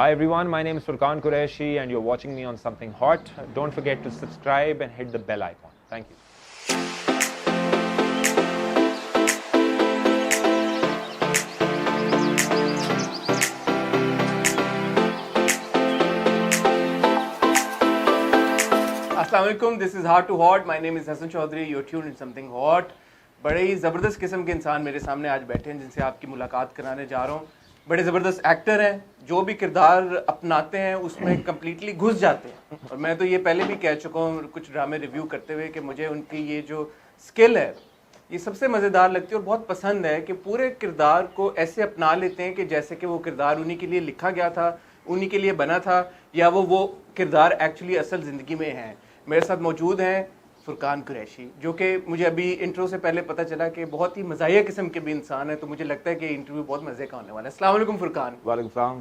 Hi everyone, my name is Furqan Qureshi and you're watching me on Something Hot. Don't forget to subscribe and hit the bell icon. Thank you. Assalamualaikum, this is Hard to Hot. My name is Hassan Chaudhary. You're tuned in Something Hot. बड़े ही ज़बरदस्त किस्म के इंसान मेरे सामने आज बैठे हैं जिनसे आपकी मुलाकात कराने जा रहा हूँ. बड़े ज़बरदस्त एक्टर हैं, जो भी किरदार अपनाते हैं उसमें कम्प्लीटली घुस जाते हैं. और मैं तो ये पहले भी कह चुका हूँ कुछ ड्रामे रिव्यू करते हुए कि मुझे उनकी ये जो स्किल है ये सबसे मज़ेदार लगती है और बहुत पसंद है कि पूरे किरदार को ऐसे अपना लेते हैं कि जैसे कि वो किरदार उन्हीं के लिए लिखा गया था, उन्हीं के लिए बना था, या वो किरदार एक्चुअली असल ज़िंदगी में हैं. मेरे साथ मौजूद हैं फुरकान कुरैशी, जो कि मुझे अभी इंट्रो से पहले पता चला कि बहुत ही मज़ाहिया किस्म के भी इंसान है, तो मुझे लगता है कि इंटरव्यू बहुत मज़े का होने वाला है. अस्सलाम वालेकुम फुरकान. वालेकुम सलाम.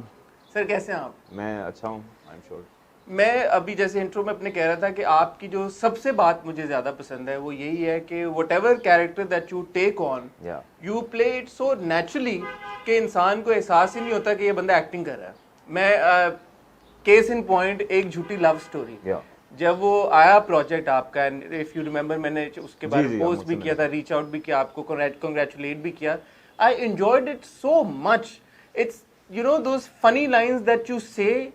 सर कैसे हैं आप? मैं अच्छा हूँ, आई एम श्योर. मैं अभी जैसे इंट्रो में अपने कह रहा था कि आपकी जो सबसे बात मुझे ज़्यादा पसंद है वो यही है कि whatever character that you take on you play it so naturally कि इंसान को एहसास ही नहीं होता कि ये बंदा एक्टिंग कर रहा है. मैं केस इन पॉइंट एक झूठी लव स्टोरी, जब वो आया प्रोजेक्ट आपका, इफ यू रिमेंबर, मैंने उसके बारे में पोस्ट भी किया था, रीच आउट भी किया, आपको कंग्रेचुलेट भी किया. I enjoyed it so much. It's you know those funny lines that you से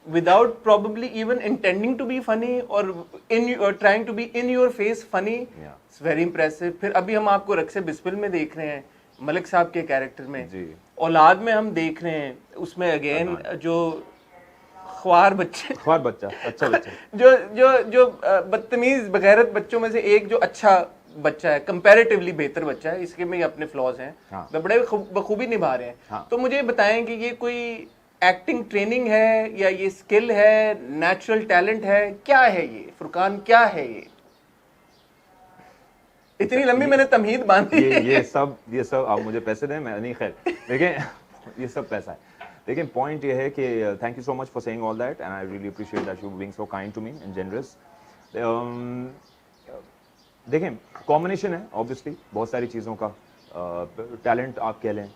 without probably even intending to be funny or trying to be in your face funny. It's very impressive. फिर अभी हम आपको रक्से बिस्मिल में देख रहे हैं, मलिक साहब के कैरेक्टर में जी. औलाद में हम देख रहे हैं, उसमें अगेन जो ख्वार बच्चा अच्छा बच्चा जो बदतमीज बगैरत बच्चों में से एक जो अच्छा बच्चा है, कंपैरेटिवली बेहतर बच्चा है, इसके में अपने फ्लॉज हैं, बड़े बखूबी निभा रहे हैं. तो मुझे बताएं कि ये कोई एक्टिंग ट्रेनिंग है या ये स्किल है, नेचुरल टैलेंट है, क्या है ये फुरकान, क्या है ये? इतनी लंबी मैंने तमहीद बांधी. ये सब आप मुझे पैसे दें, मैं नहीं, खैर देखिए ये सब पैसा है. देखिए पॉइंट ये है कि thank you so much for saying all that and I really appreciate that you being so kind to me and generous. देखिए कॉम्बिनेशन है ऑब्वियसली बहुत सारी चीज़ों का. टैलेंट आप कह लें,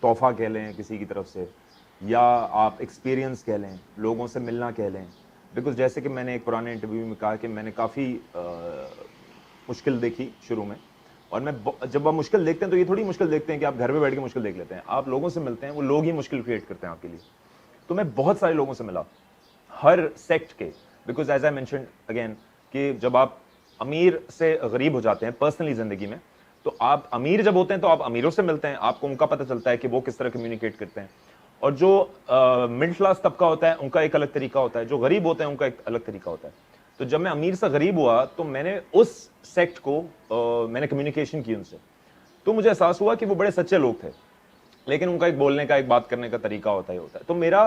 तोहफा कह लें किसी की तरफ से, या आप एक्सपीरियंस कह लें, लोगों से मिलना कह लें. बिकॉज जैसे कि मैंने एक पुराने इंटरव्यू में कहा कि मैंने काफ़ी मुश्किल देखी शुरू में, और मैं जब आप मुश्किल देखते हैं तो ये थोड़ी मुश्किल देखते हैं कि आप घर में बैठ के मुश्किल देख लेते हैं. आप लोगों से मिलते हैं, वो लोग ही मुश्किल क्रिएट करते हैं आपके लिए. तो मैं बहुत सारे लोगों से मिला, हर सेक्ट के. Because as I mentioned again कि जब आप अमीर से गरीब हो जाते हैं पर्सनली ज़िंदगी में, तो आप अमीर जब होते हैं तो आप अमीरों से मिलते हैं, आपको उनका पता चलता है कि वो किस तरह कम्युनिकेट करते हैं. और जो मिडिल क्लास तबका होता है उनका एक अलग तरीका होता है, जो गरीब होते हैं उनका एक अलग तरीका होता है. तो जब मैं अमीर से गरीब हुआ तो मैंने उस सेक्ट को मैंने कम्युनिकेशन की उनसे, तो मुझे एहसास हुआ कि वो बड़े सच्चे लोग थे, लेकिन उनका एक बोलने का, एक बात करने का तरीका होता है. तो मेरा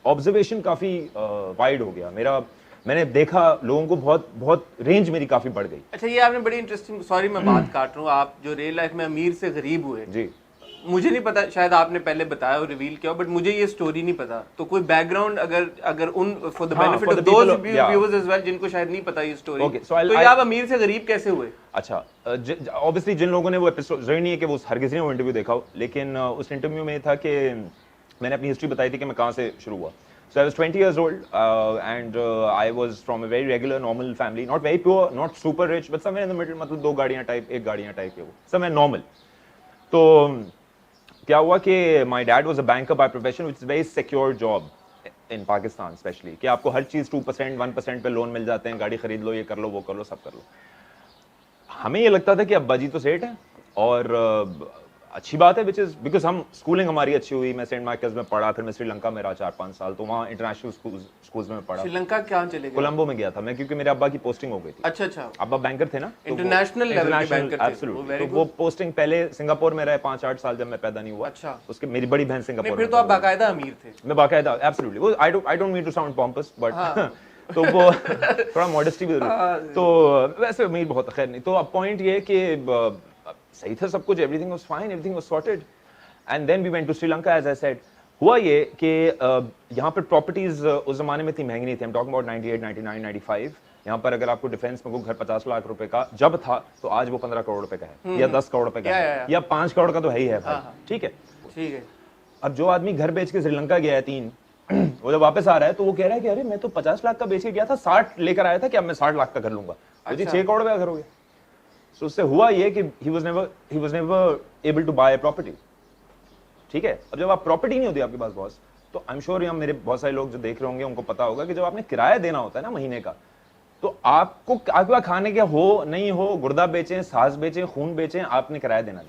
ऑब्जर्वेशन काफ़ी वाइड हो गया. मैंने देखा लोगों को, बहुत रेंज मेरी काफी बढ़ गई. अच्छा, ये आपने बड़ी इंटरेस्टिंग, सॉरी मैं बात काट रहा हूँ, आप जो रियल लाइफ में अमीर से गरीब हुए जी, मुझे नहीं पता, शायद आपने पहले बताया और रिवील किया, बट मुझे ये स्टोरी नहीं पता. तो कोई बैकग्राउंड अगर उन for the benefit of those viewers as well जिनको शायद नहीं पता ये स्टोरी, तो ये आप अमीर से गरीब कैसे हुए? अच्छा, ऑब्वियसली जिन लोगों ने वो एपिसोड, जरूरी नहीं है कि वो हर किसी ने वो इंटरव्यू देखा हो, लेकिन उस इंटरव्यू में था कि मैंने अपनी हिस्ट्री बताई थी कि मैं कहाँ से शुरू हुआ. So I was 20 years old and I was from a very regular, normal family, not very poor, not super rich, but somewhere in the middle. मतलब दो गाड़ियाँ टाइप, एक गाड़ियाँ टाइप के वो, somewhere normal. तो क्या हुआ कि my dad was a banker by profession, which is a very secure job in Pakistan, especially कि आपको हर चीज़ 2%, 1% पे लोन मिल जाते हैं, गाड़ी खरीद लो, ये कर लो, वो कर लो, सब कर लो. हमें ये लगता था कि अब्बा जी तो सेठ हैं और अच्छी बात है, बिकॉज हम स्कूलिंग हमारी अच्छी हुई. मैं सेंट माइकल्स में पढ़ा, फिर मैं श्रीलंका में रहा 4-5 साल, तो वहाँ इंटरनेशनल स्कूल्स में पढ़ा. श्रीलंका क्या चले गए? कोलंबो में गया था मैं, क्योंकि मेरे अब्बा की पोस्टिंग हो गई थी. अच्छा, अब्बा बैंकर थे ना, इंटरनेशनल लेवल के बैंकर थे. एब्सोल्युटली. तो वो पोस्टिंग पहले सिंगापुर में रहे 5-8 साल जब मैं पैदा नहीं हुआ. अच्छा. उसके मेरी बड़ी बहन सिंगापुर में. फिर तो आप बाकायदा अमीर थे. मैं बाकायदा, एब्सोल्युटली. वो I don't mean to sound pompous, but तो वो थोड़ा मॉडेस्टी भी जरूरी. तो वैसे अमीर बहुत, खैर नहीं. तो अब पॉइंट ये कि सही था सब कुछ, everything was fine, everything was sorted. And then we went to Sri Lanka. As I said, हुआ ये कि यहाँ पर प्रॉपर्टीज उस जमाने में इतनी महंगी नहीं थी. I'm talking about 98, 99, 95. यहाँ पर अगर आपको डिफेंस में कोई घर 50 लाख रुपए का जब था, तो आज वो 15 करोड़ रुपए का है, या 10 करोड़ रुपए का है, या 5 करोड़ का तो है ही है भाई. ठीक है. अब जो आदमी घर बेच के श्रीलंका गया है 3, वो जब वापस आ रहा है तो वो कह रहा है कि अरे मैं तो 50 लाख का बेच के गया था, 60 लेकर आया था कि अब मैं 60 लाख का घर लूंगा। तो जी 6 करोड़ का घर हो गया। So, उससे हुआ ये कि he was never able to buy a property। ठीक है, अब जब आप प्रॉपर्टी नहीं होती आपके पास बॉस, तो आई एम श्योर यहाँ मेरे बहुत सारे लोग जो देख रहे होंगे उनको पता होगा कि जब आपने किराया देना होता है ना महीने का, तो आपको आपके पास खाने के हो नहीं हो, गुर्दा बेचें, सांस बेचें, खून बेचें, आपने किराया देना।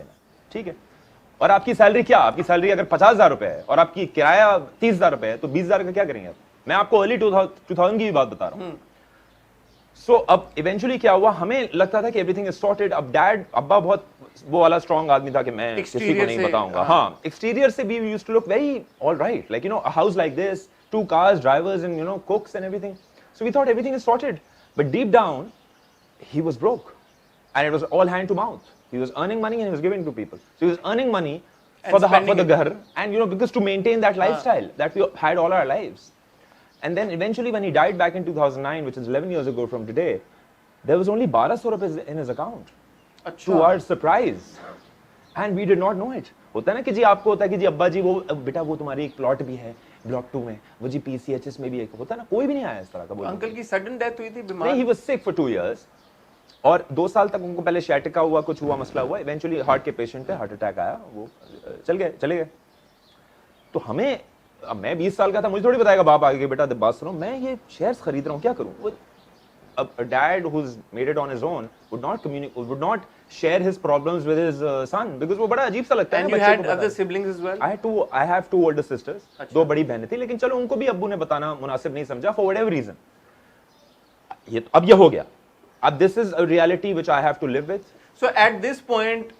ठीक है, और आपकी सैलरी क्या, आपकी सैलरी अगर 50,000 रुपए है और आपकी किराया 30,000 रुपए है, तो 20,000 का क्या करेंगे आप? मैं आपको अर्ली 2000 की भी बात बता रहा हूँ। सो अब इवेंचुअली क्या हुआ, हमें लगता था कि एवरीथिंग इज सॉर्टेड। अब डैड, अब्बा बहुत वो वाला स्ट्रॉन्ग आदमी था कि मैं किसी को नहीं बताऊंगा। हाँ, एक्सटीरियर से भी used to look very all right, like you know, a house like this, 2 cars, drivers and you know cooks and everything. So we thought everything is sorted, but deep down he was broke, and it was all hand to mouth. He was earning money and he was giving to people. So he was earning money for the ghar, and you know, because to maintain that lifestyle that we had all our lives. And then eventually when he died back in 2009, which is 11 years ago from today, there was only 1200 rupees in his account. To our surprise, and we did not know it. होता है ना कि जी आपको होता है कि जी अब्बा जी वो बेटा वो तुम्हारी एक प्लॉट भी है ब्लॉक 2 में, वो जी PCHS में भी एक होता है ना, कोई भी नहीं आया इस तरह का। बोला अंकल की सडन डेथ हुई थी, बीमार नहीं, he was sick for 2 years, और 2 साल तक उनको पहले शैटिका हुआ, कुछ हुआ, मसला हुआ, इवेंचुअली हार्ट के पेशेंट थे, हार्ट अटैक आया, वो चले गए। तो हमें, अब मैं 20 साल का था, मुझे थोड़ी बताएगा बाप आगे बेटा बात सुनो, मैं ये शेयर्स खरीद रहा हूँ, क्या करूँ? A dad who's made it on his own would not share his problems with his son, because वो बड़ा अजीब सा लगता है। And you had other siblings as well? I have 2 older sisters, 2 बड़ी बहनें थी, लेकिन चलो उनको भी अब्बू ने बताना मुनासिब नहीं समझा for whatever reason। अब ये हो गया, अब this is a reality which I have to live with। So at this point,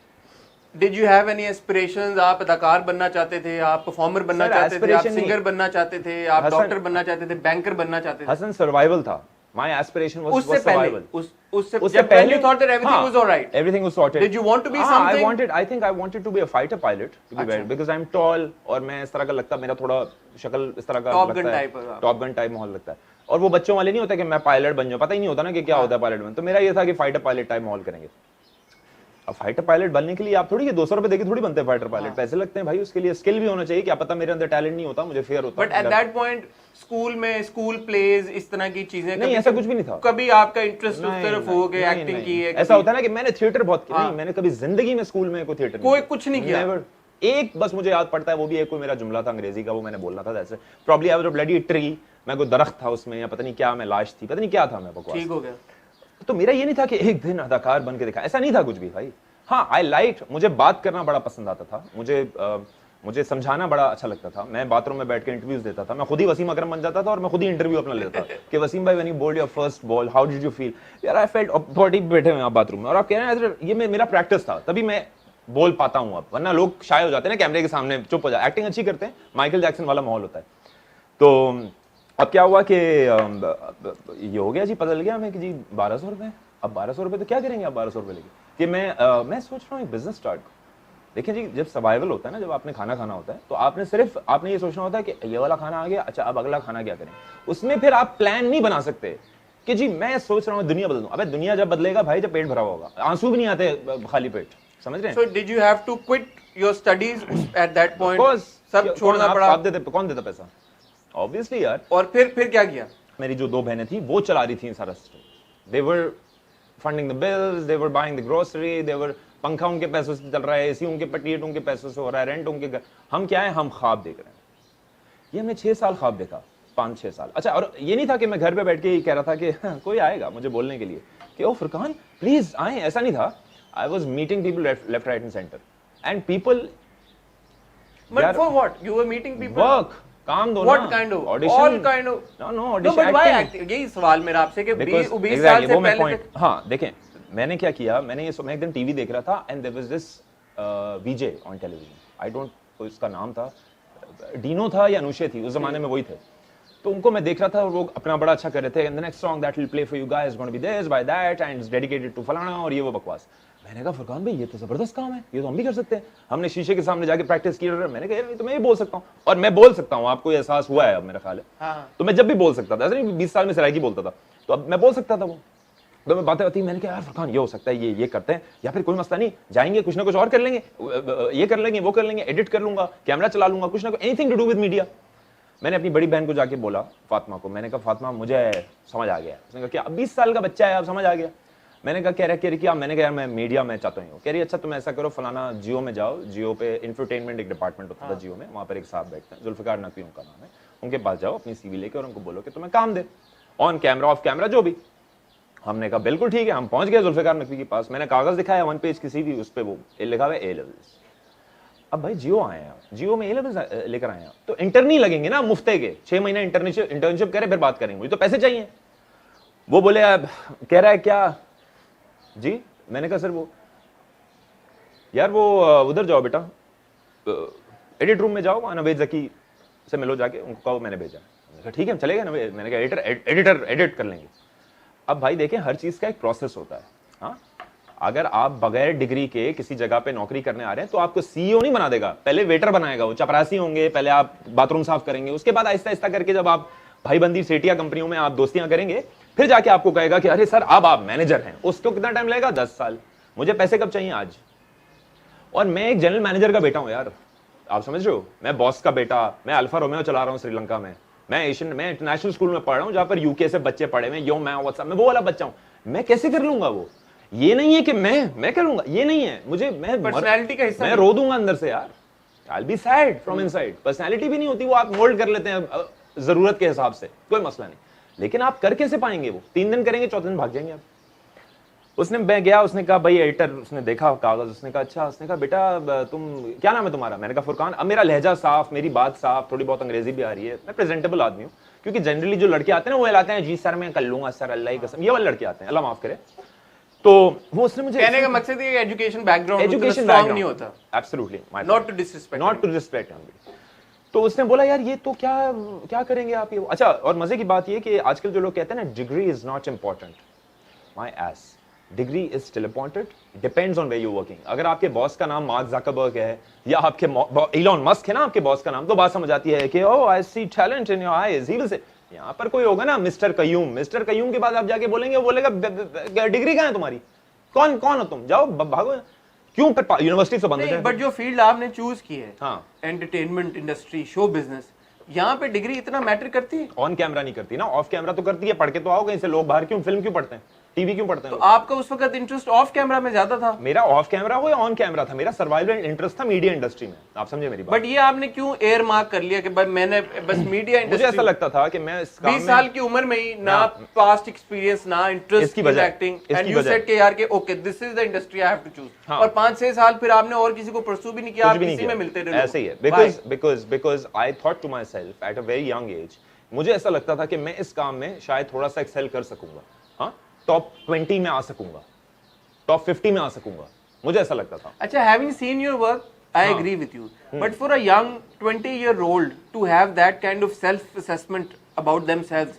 did you have any aspirations? आप अदाकार बनना चाहते थे, आप परफॉर्मर बनना चाहते थे, आप सिंगर बनना चाहते थे, आप डॉक्टर बनना चाहते थे, बैंकर बनना चाहते थे? हसन, सर्वाइवल था। My aspiration was survival. उससे पहले you thought that everything was all right. Everything was sorted. Did you want to be something? I think I wanted to be a fighter pilot, to be very, because I'm tall, और मैं इस तरह का लगता, मेरा थोड़ा शक्ल इस तरह का लगता है, टॉप गन टाइप माहौल लगता है। और वो बच्चों वाले नहीं होता कि मैं पायलट बन जाऊं, पता ही नहीं होता ना कि क्या होता है पायलट बन। तो मेरा ये था कि फाइटर पायलट टाइप माहौल करेंगे। अब फाइटर पायलट बनने के लिए आप थोड़ी 200 रुपए देके थोड़ी बनते हैं फाइटर पायलट, पैसे लगते हैं भाई, उसके लिए स्किल भी होना चाहिए। क्या पता मेरे अंदर टैलेंट नहीं होता, मुझे फेयर होता। But at that point school में स्कूल प्लेज इस तरह की चीजें नहीं, ऐसा कुछ भी नहीं था। कभी आपका इंटरेस्ट उस तरफ हो गया, एक्टिंग की है? ऐसा होता है ना कि मैंने थिएटर बहुत किया, नहीं मैंने कभी जिंदगी में स्कूल में कोई थिएटर कोई कुछ नहीं किया। एक बस मुझे याद पड़ता है, वो भी एक कोई मेरा जुमला था अंग्रेजी का, वो मैंने बोलना था जैसे probably I was a bloody tree, मैं कोई दरख्त था उसमें, या पता नहीं क्या, मैं लाश थी, पता नहीं क्या था मैं, बकवास। ठीक हो गया। तो मेरा ये नहीं था कि एक दिन अदाकार बन के दिखा, ऐसा नहीं था कुछ भी भाई। हाँ, आई लाइक, मुझे बात करना बड़ा पसंद आता था, मुझे समझाना बड़ा अच्छा लगता था। मैं बाथरूम में बैठ के इंटरव्यूज देता था, मैं खुद ही वसीम अकरम बन जाता था और मैं खुद ही इंटरव्यू अपना लेता था कि वसीम भाई when you bowled your first ball how did you feel, यार आई फेल्ट, बॉडी बैठे हुए आप बाथरूम में और आप कह रहे हैं, ये मेरा प्रैक्टिस था, तभी मैं बोल पाता हूँ अब, वरना लोग शाय हो जाते हैं ना कैमरे के सामने, चुप हो जाते, एक्टिंग अच्छी करते हैं, माइकल जैक्सन वाला माहौल होता है। तो अब क्या हुआ कि ये हो गया जी, पता लग गया हमें कि जी 1200 रुपए, अब 1200 रुपए तो क्या करेंगे आप 1200 रुपए लेके, कि मैं सोच रहा हूँ एक बिजनेस स्टार्ट। देखिए जी, जब सर्वाइवल होता है ना, जब आपने खाना खाना होता है, तो आपने ये सोचना होता है कि ये वाला खाना आ गया, अच्छा अब अगला खाना क्या करें। उसमें फिर आप प्लान नहीं बना सकते कि जी मैं सोच रहा हूँ दुनिया बदल दूं। अबे दुनिया जब बदलेगा भाई जब पेट भरा होगा, आंसू भी नहीं आते खाली पेट, समझ रहे हैं। So did you have to quit your studies at that point? सब छोड़ना पड़ा। आप देते, कौन देता पैसा? ऑब्वियसली यार। और फिर क्या किया? मेरी जो 2 बहनें थी वो चला रही थी सारा system, they were funding the bills, they were buying the grocery, they were, पंखा उनके पैसों से चल रहा है, एसी उनके पटीट उनके पैसों से हो रहा है, रेंट उनके घर। हम क्या है, हम ख्वाब देख रहे हैं। ये हमने 6 साल ख्वाब देखा, 5-6 साल। अच्छा, और ये नहीं था कि मैं घर पे बैठ के ही कह रहा था कि हाँ, कोई आएगा मुझे बोलने के लिए कि ओ फुरकान प्लीज आए, ऐसा नहीं था। I was meeting people left right and centre and people, but for what you were meeting people? Work, काम दो, What kind of? audition? All kind of? No, audition, but why acting? यही सवाल मेरा आपसे कि 20 साल से पहले तक। हाँ देखें, मैंने क्या किया, मैं एक दिन टीवी देख रहा था and there was this VJ on television, I don't, उसका नाम था डीनो था या अनुषे थी, उस जमाने में वही थे। तो उनको मैं देख रहा था और वो अपना बड़ा अच्छा कर रहे थे, and the next song that will play for you guys gonna be this by that and it's dedicated to फलाना, और ये वो बकवास। मैंने कहा फुरकान भाई ये तो जबरदस्त काम है, ये तो हम भी कर सकते हैं। हमने शीशे के सामने जाके प्रैक्टिस की, मैंने कहा यार तो मैं भी बोल सकता हूँ, और मैं बोल सकता हूँ, आपको एहसास हुआ है अब मेरा ख्याल है। तो मैं जब भी बोल सकता था, ऐसा नहीं 20 साल में सरायकी बोलता था, तो अब मैं बोल सकता था वो। तो मैं बातें होती मैंने कहा यार फरकान ये हो सकता है, ये करते हैं, या फिर कोई मसला नहीं, जाएंगे कुछ ना कुछ और कर लेंगे, ये कर लेंगे, वो कर लेंगे, एडिट कर लूंगा, कैमरा चला लूंगा, कुछ ना कुछ, anything to do with media. मैंने अपनी बड़ी बहन को जाके बोला, फातिमा को, मैंने कहा फातिमा मुझे समझ आ गया। उसने कहा क्या, 20 साल का बच्चा है, अब समझ आ गया। मैंने कहा कह रहा क्या, मैंने कहा यार मैं मीडिया में चाहता हूँ। कह रही अच्छा तुम ऐसा करो, फलाना जियो में जाओ, जियो पे इंफरटेनमेंट एक डिपार्टमेंट होता था जियो में, वहाँ पर एक साहब बैठते हैं, जुल्फिकार नकवी उनका नाम है, उनके पास जाओ, अपनी सीवी लेके और उनको बोलो कि तुम्हें काम दे, ऑन कैमरा ऑफ कैमरा जो भी। हमने कहा बिल्कुल ठीक है। हम पहुंच गए जुल्फिकार नकवी के पास, मैंने कागज दिखाया 1 पेज किसी भी, उस पर वो लिखा हुआ ए लेवल्स। अब भाई जियो आए हैं, जियो में ए लेवल्स लेकर आए हैं, तो इंटर्नी लगेंगे ना मुफ्ते के, 6 महीना इंटर्नशिप करें फिर बात करेंगे, मुझे तो पैसे चाहिए। वो बोले अब कह रहा है क्या जी, मैंने कहा सर वो यार वो उधर जाओ बेटा, एडिट रूम में जाओ, वहां नवेद जकी से मिलो जाके, उनको कहो मैंने भेजा। मैंने कहा ठीक है चलेगा नवेद, मैंने कहा एडिटर एडिट कर लेंगे। अब भाई देखें हर चीज का एक प्रोसेस होता है। हाँ, अगर आप बगैर डिग्री के किसी जगह पे नौकरी करने आ रहे हैं तो आपको सीईओ नहीं बना देगा, पहले वेटर बनाएगा, वो चपरासी होंगे, पहले आप बाथरूम साफ करेंगे, उसके बाद आहिस्ता आहिस्ता करके जब आप भाईबंदी सेठिया कंपनियों में आप दोस्तियां करेंगे, फिर जाके आपको कहेगा कि अरे सर अब आप मैनेजर हैं। उसको कितना टाइम लगेगा, 10 साल। मुझे पैसे कब चाहिए, आज। और मैं एक जनरल मैनेजर का बेटा हूं यार, आप समझ रहे हो, मैं बॉस का बेटा, मैं अल्फा रोमियो चला रहा हूं श्रीलंका में, मैं इंटरनेशनल स्कूल में पढ़ रहा हूं जहां पर यूके से बच्चे पढ़े हुए, यो मैं व्हाट्सएप में वो वाला बच्चा हूं। मैं कैसे कर लूंगा वो, ये नहीं है कि मैं कर लूंगा, ये नहीं है, मुझे पर्सनालिटी का हिस्सा, मैं रो दूंगा अंदर से यार, I will be sad from inside. Personality भी नहीं होती, वो आप मोल्ड कर लेते हैं जरूरत के हिसाब से, कोई मसला नहीं, लेकिन आप कर कैसे पाएंगे वो, 3 दिन करेंगे, 4 दिन भाग जाएंगे आप। उसने मैं गया, उसने कहा भाई एडिटर, उसने देखा कागज, उसने कहा अच्छा, उसने कहा बेटा तुम क्या नाम है तुम्हारा, मैंने कहा फुरकान। अब मेरा लहजा साफ, मेरी बात साफ, थोड़ी बहुत अंग्रेजी भी आ रही है, मैं प्रेजेंटेबल आदमी हूँ, क्योंकि जनरली जो लड़के आते हैं वो लाते हैं जी सर मैं कर लूंगा सर, अल्लाह की कसम, ये वाले लड़के आते हैं, अल्लाह माफ करे। तो वो उसने मुझे कहने का मकसद ये एजुकेशन बैकग्राउंड नहीं होता, एब्सोल्युटली नॉट टू डिसरिस्पेक्ट। तो उसने बोला यार ये तो क्या करेंगे आप ये। अच्छा, और मजे की बात ये कि आजकल जो लोग कहते हैं ना degree is not important, my ass, degree is still important, depends on where you working. अगर आपके बॉस का नाम मार्क ज़करबर्ग है या आपके इलॉन मस्क है ना आपके बॉस का नाम, तो बात समझ आती है कि oh I see talent in your eyes, he will say. यहाँ पर कोई होगा ना मिस्टर कयूम के बाद आप जाके बोलेंगे, वो बोलेगा डिग्री कहाँ है तुम्हारी, कौन हो तुम, जाओ भागो, क्यों यूनिवर्सिटी से बंद हो जाए। बट जो फील्ड आपने चूज की है, हाँ, एंटरटेनमेंट इंडस्ट्री, शो बिजनेस, यहाँ पे डिग्री इतना मैटर करती है? ऑन कैमरा नहीं करती ना, ऑफ कैमरा तो करती है, पढ़ के तो आओ कहीं से, लोग बाहर क्यों फिल्म क्यों पढ़ते हैं, टीवी क्यों पढ़ते हैं। तो आपका उस वक्त इंटरेस्ट ऑफ कैमरा में ज्यादा था? मेरा ऑफ कैमरा हो या ऑन कैमरा था, मेरा सर्वाइवल इंटरेस्ट था मीडिया इंडस्ट्री में, आप समझे मेरी बात। बट ये आपने क्यों एयर मार्क कर लिया कि मैंने बस मीडिया इंडस्ट्री, मुझे ऐसा लगता था कि मैं इस काम 20 साल की उम्र में ही ना पास्ट एक्सपीरियंस ना interest in acting, and you said कि यार कि okay this is the industry I have to choose, और 5-6 साल फिर आपने और किसी को परस्यू भी नहीं किया, आप किसी में मिलते रहे। ऐसे ही है, because I thought to myself at a very young age, मुझे ऐसा लगता था कि मैं इस काम में शायद थोड़ा सा एक्सेल कर सकूंगा, हाँ, टॉप 20 में आ सकूंगा, टॉप 50 में आ सकूंगा, मुझे ऐसा लगता था। अच्छा, having seen your work, I agree with you. But for a young 20-year-old to have that kind of self-assessment about themselves,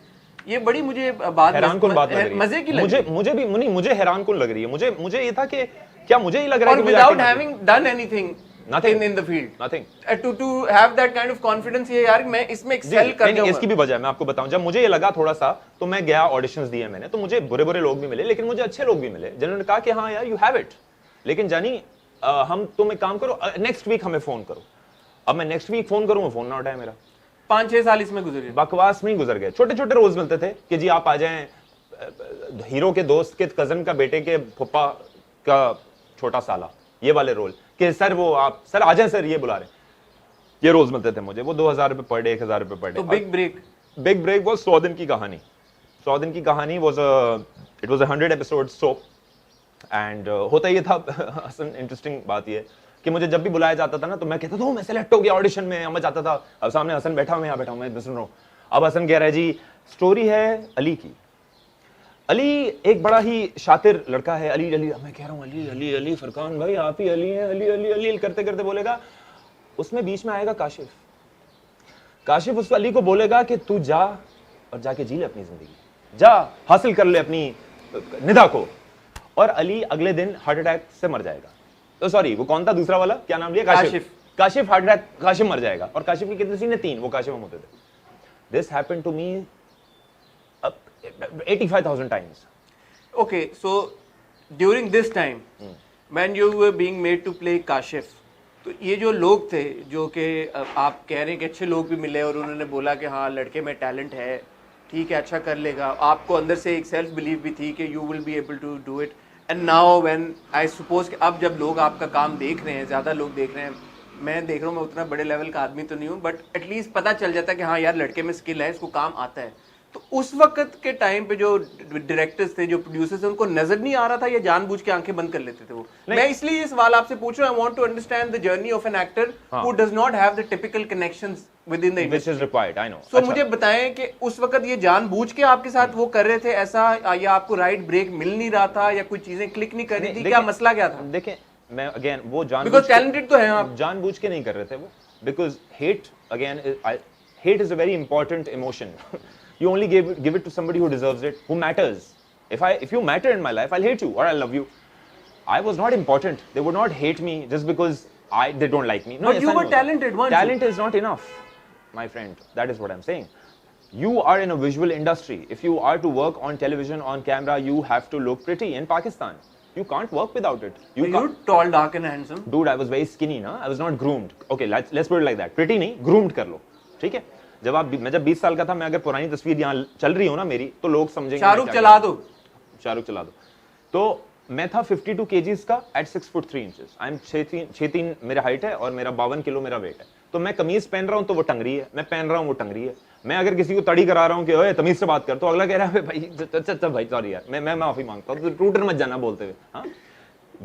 ये बड़ी मुझे बात हैरान कौन बात लग रही है, मजे की लग रही है। मुझे भी नहीं, मुझे हैरान कौन लग रही है, मुझे ये था कि क्या मुझे ही लग रहा है कि without having done anything in the field, nothing, to have that kind of confidence, ये यार मैं इसमें excel कर जाऊंगा। इसकी भी वजह मैं आपको बताऊं, जब मुझे ये लगा थोड़ा सा, तो मैं गया, ऑडिशंस दिए मैंने, तो मुझे बुरे लोग भी मिले, लेकिन मुझे अच्छे लोग भी मिले जिन्होंने कहा कि हाँ यार यू हैव इट, लेकिन जानी हम तुम एक काम करो, नेक्स्ट वीक हमें फोन करो। अब मैं नेक्स्ट वीक फोन करूं, फोन ना उठाए मेरा। 5-6 साल इसमें गुजर गए, बकवास में ही गुजर गए। छोटे छोटे रोज मिलते थे कि जी आप आ जाएं, हीरो के दोस्त के कजन का बेटे के फुप्पा का छोटा साला, ये वाले रोल कि सर वो आप सर आ जाएं सर, ये बुला रहे, ये रोज मिलते थे मुझे। वो 2000 रुपए पर डे, 1000 रुपए पर डे। तो बिग ब्रेक वो 100 दिन की कहानी, 100 दिन की कहानी was it was 100 episode soap. And होता ये था हसन, इंटरेस्टिंग बात ये कि मुझे जब भी बुलाया जाता था ना, तो मैं कहता था मैं सेलेक्ट हो गया ऑडिशन में, मैं जाता था, अब सामने हसन बैठा हूं, मैं यहाँ बैठा हूं, मैं सुन रहा हूं। अब हसन कह रहा है जी स्टोरी है अली की। अली एक बड़ा ही शातिर लड़का है, अली अली, मैं कह रहा हूँ अली अली अली, फरकान भाई आप ही अली हैं, अली अली अली करते करते बोलेगा, उसमें बीच में आएगा काशिफ उस अली को बोलेगा कि तू जा और जाके जी ले अपनी जिंदगी, जा हासिल कर ले अपनी निदा को। और अली अगले दिन हार्ट अटैक से मर जाएगा। तो सॉरी, वो कौन था दूसरा वाला, क्या नाम लिया, काशिफ हार्ट अटैक, काशिफ मर जाएगा। और काशिफ की कितने सीने, 3, वो काशिफ हम होते थे। This happened to me 85,000 times. Okay, so during this time, when you were being made to play Kashif, तो ये जो लोग थे जो कि आप कह रहे हैं कि अच्छे लोग भी मिले और उन्होंने बोला कि हाँ लड़के में टैलेंट है, ठीक है, अच्छा कर लेगा, आपको अंदर से एक सेल्फ बिलीव भी थी कि you will be able to do it, and now when I suppose कि अब जब लोग आपका काम देख रहे हैं, ज़्यादा लोग देख रहे हैं, मैं देख रहा हूँ, मैं उतना बड़े लेवल का आदमी तो नहीं हूँ, बट एटलीस्ट पता चल जाता है कि हाँ यार लड़के में स्किल है, इसको काम आता है, तो उस वक्त के टाइम पे जो डायरेक्टर्स थे, जो प्रोड्यूसर्स थे, उनको नजर नहीं आ रहा था या जानबूझ के आंखें बंद कर लेते थे वो? मैं इसलिए ये सवाल आपसे पूछ रहा हूं, I want to understand the journey of an actor who does not have the typical connections with in the which is required, I know. So मुझे बताएं कि उस वक्त ये जानबूझ के आपके साथ वो कर रहे थे ऐसा, या आपको राइट ब्रेक मिल नहीं रहा था, या कोई चीजें क्लिक नहीं कर रही थी, क्या मसला क्या था? देखें, मैं अगेन वो बिकॉज़ टैलेंटेड तो हैं आप, जानबूझ के नहीं कर रहे थे वो, because hate again, hate is a very important emotion. You only give it to somebody who deserves it, who matters. If you matter in my life, I'll hate you or I'll love you. I was not important. They would not hate me just because they don't like me. No, but you were talented, weren't you? Talent is not enough, my friend. That is what I'm saying. You are in a visual industry. If you are to work on television, on camera, you have to look pretty in Pakistan. You can't work without it. You're tall, dark and handsome. Dude, I was very skinny, na? I was not groomed. Okay, let's put it like that. Pretty नहीं, groomed कर लो. ठीक है? मैं जब 20 साल का था, मैं अगर पुरानी तस्वीर यहाँ चल रही हो ना मेरी, तो लोग समझेंगे शाहरुख चला दो। तो मैं था 52 kgs का at 6 foot 3 inches. I am 6'3" मेरा हाइट है और मेरा 52 किलो मेरा वेट है। तो मैं कमीज पहन रहा हूँ तो वो टंगरी है, मैं पहन रहा हूँ वो टंगरी है। मैं अगर किसी को तड़ी करा रहा हूँ कि ओए तमीज से बात कर, तो अगला कह रहा है भाई भाई सॉरी यार, मैं माफी मांगता हूँ, तो टूटर मत जाना बोलते हुए। हाँ,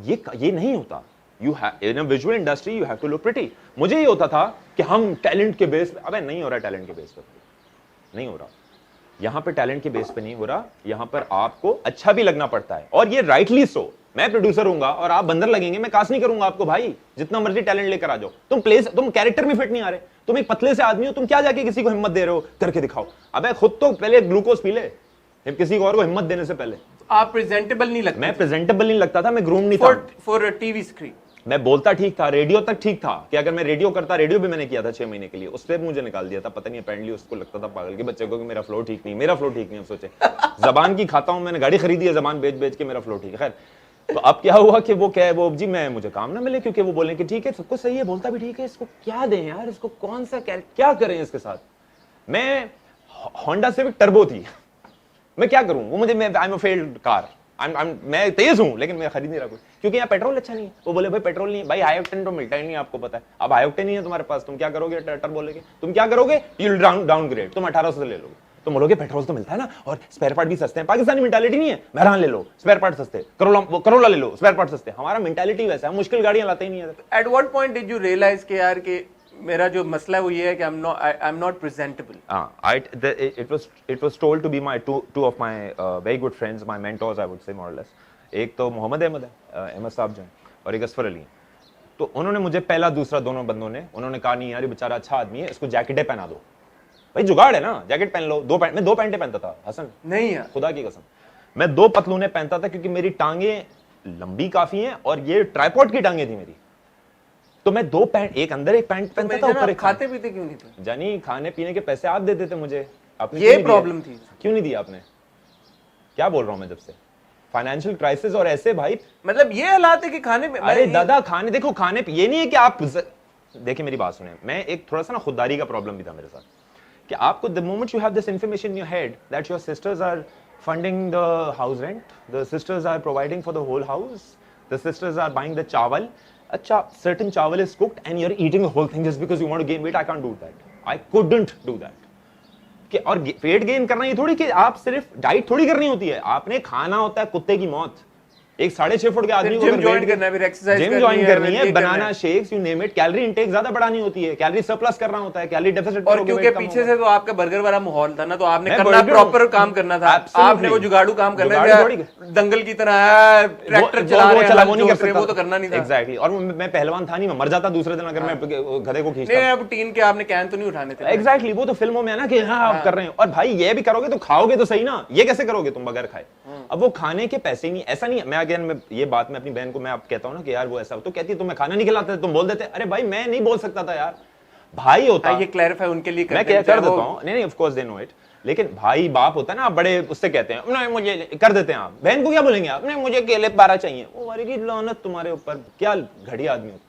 ये नहीं होता। You have in a visual industry you have to look pretty. मुझे ये होता था कि हम टैलेंट के बेस पे, अबे नहीं हो रहा टैलेंट के बेस पे, नहीं हो रहा। यहाँ पे टैलेंट के बेस पे नहीं हो रहा, यहाँ पर आपको अच्छा भी लगना पड़ता है, और ये राइटली सो। मैं प्रोड्यूसर हूंगा और आप बंदर लगेंगे, मैं कास्ट नहीं करूंगा आपको भाई, जितना मर्जी टैलेंट लेकर आ जाओ। तुम कैरेक्टर में फिट नहीं आ रहे, तुम एक पतले से आदमी हो, तुम क्या जाके किसी को हिम्मत दे रहे हो करके दिखाओ। अबे खुद तो पहले ग्लूकोज पी ले, किसी को और को हिम्मत देने से पहले। आप प्रेजेंटेबल नहीं लगता? मैं प्रेजेंटेबल नहीं लगता था, मैं ग्रूम नहीं था। फॉर टीवी स्क्रीन मैं बोलता ठीक था, रेडियो तक ठीक था कि अगर मैं रेडियो करता, रेडियो भी मैंने किया था 6 महीने के लिए, उस पर मुझे निकाल दिया था। पता नहीं अपेरेंटली उसको लगता था पागल के बच्चे को कि मेरा फ्लो ठीक नहीं, मेरा फ्लो ठीक नहीं। अब सोचे जबान की खाता हूं, मैंने गाड़ी खरीदी है जबान बेच बेच के, मेरा फ्लो ठीक है। खैर, तो अब क्या हुआ कि वो क्या वो जी मुझे काम ना मिले, क्योंकि वो बोले कि ठीक है सब कुछ सही है, बोलता भी ठीक है, इसको क्या दें यार, इसको कौन सा क्या करें इसके साथ। मैं होंडा सिविक टर्बो थी, मैं क्या करूं, वो मुझे I am a failed car, मैं तेज हूं लेकिन मैं खरीद नहीं रहा कुछ, क्योंकि यहाँ पेट्रोल अच्छा नहीं है। वो बोले भाई पेट्रोल नहीं है, भाई हाई ऑक्टेन तो मिलता ही नहीं, आपको पता है। अब हाई ऑक्टेन नहीं है तुम्हारे पास, तुम क्या करोगे, टर्बो लेके तुम क्या करोगे, यू डाउनग्रेड, तुम 1800 ले लोगे। तुम बोलोगे पेट्रोल तो मिलता है ना और स्पेयर पार्ट भी सस्ते हैं। पाकिस्तानी मेंटालिटी नहीं है, महरान ले लो स्पेयर पार्ट सस्ते, करोला ले लो स्पेयर पार्ट सस्ते। हमारा मेंटालिटी वैसा है, मुश्किल गाड़ियां लाते ही नहीं है। At what point did you realise कि यार कि मेरा जो मसला है वो ये है कि आई am not presentable? It was told to be my two of my very good friends, my mentors, I would say more or less. एक तो मोहम्मद अहमद है, अहमद साहब जो हैं, और एक असफर अली। तो उन्होंने मुझे पहला दूसरा दोनों बंदों ने, उन्होंने कहा नहीं यार ये बेचारा अच्छा आदमी है, इसको जैकेटें पहना दो। भाई जुगाड़ है ना, जैकेट पहन लो। मैं 2 पैंटें पहनता था हसन, नहीं यार खुदा की कसम, मैं 2 पतलूने पहनता था, क्योंकि मेरी टांगे लंबी काफी हैं और ये ट्राइपॉड की टांगे थी मेरी। तो मैं 2 पैंट, एक अंदर एक पैंट पहनता था, ऊपर एक। खाते पीते क्यों नहीं थे जानी? खाने पीने के पैसे आप देते थे मुझे, आपने ये प्रॉब्लम थी, क्यों नहीं दिया आपने? क्या बोल रहा हूं मैं, जब से फाइनेंशियल क्राइसिस और ऐसे भाई, मतलब ये हालात है कि खाने पे, अरे दादा खाने, देखो खाने पे ये नहीं है कि आप देखिए मेरी बात सुने, मैं एक थोड़ा सा ना खुददारी का प्रॉब्लम भी था मेरे साथ, कि आपको the moment you have this information in your head that your sisters are funding the house rent, the sisters are providing for the whole house, the sisters are buying the chawal, अच्छा certain चावल is cooked and you're eating the whole thing just because you want to gain weight, I can't do that, I couldn't do that। कि और weight gain करना ये थोड़ी कि आप सिर्फ डाइट थोड़ी करनी होती है, आपने खाना होता है कुत्ते की मौत। एक 6.5 फुट के आदमी को जिम ज्वाइन करना है, फिर एक्सरसाइज जिम ज्वाइन करनी है, banana shakes, you name it, calorie intake ज्यादा बढ़ानी होती है, कैलोरी सरप्लस करना होता है, कैलोरी डेफिसिट। और क्योंकि पीछे से तो आपका बर्गर वाला माहौल था ना, तो आपने करना प्रॉपर काम करना था, आपने वो जुगाड़ू काम करना था, दंगल की तरह ट्रैक्टर चला रहे हैं, वो नहीं कर सकता, वो तो करना नहीं था। एग्जैक्टली। और मैं पहलवान था नहीं, मैं मर जाता दूसरे दिन अगर मैं गधे को खींचता। नहीं, अब टीन के आपने कैन तो नहीं उठाने थे। एग्जैक्टली, वो तो फिल्मों में है ना कि हाँ आप कर रहे हैं, और भाई ये भी करोगे तो खाओगे तो सही ना, ये कैसे करोगे तुम बगैर खाए? अब वो खाने के पैसे ही नहीं, ऐसा नहीं। मैं अगेन मैं ये बात मैं अपनी बहन को मैं आप कहता हूं ना कि यार वो ऐसा, तो कहती है तुम्हें खाना नहीं खिलाते, तुम बोल देते। अरे भाई मैं नहीं बोल सकता था यार, भाई होता। ये क्लैरिफाई उनके लिए मैं क्या कर देता हूं, नहीं of course they know it, लेकिन भाई बाप होता है ना, आप बड़े उससे कहते हैं नहीं मुझे कर देते हैं, आप बहन को क्या बोलेंगे आप, नहीं मुझे केले 12 चाहिए, वो मरेगी लानत तुम्हारे ऊपर, क्या घटिया आदमी हो।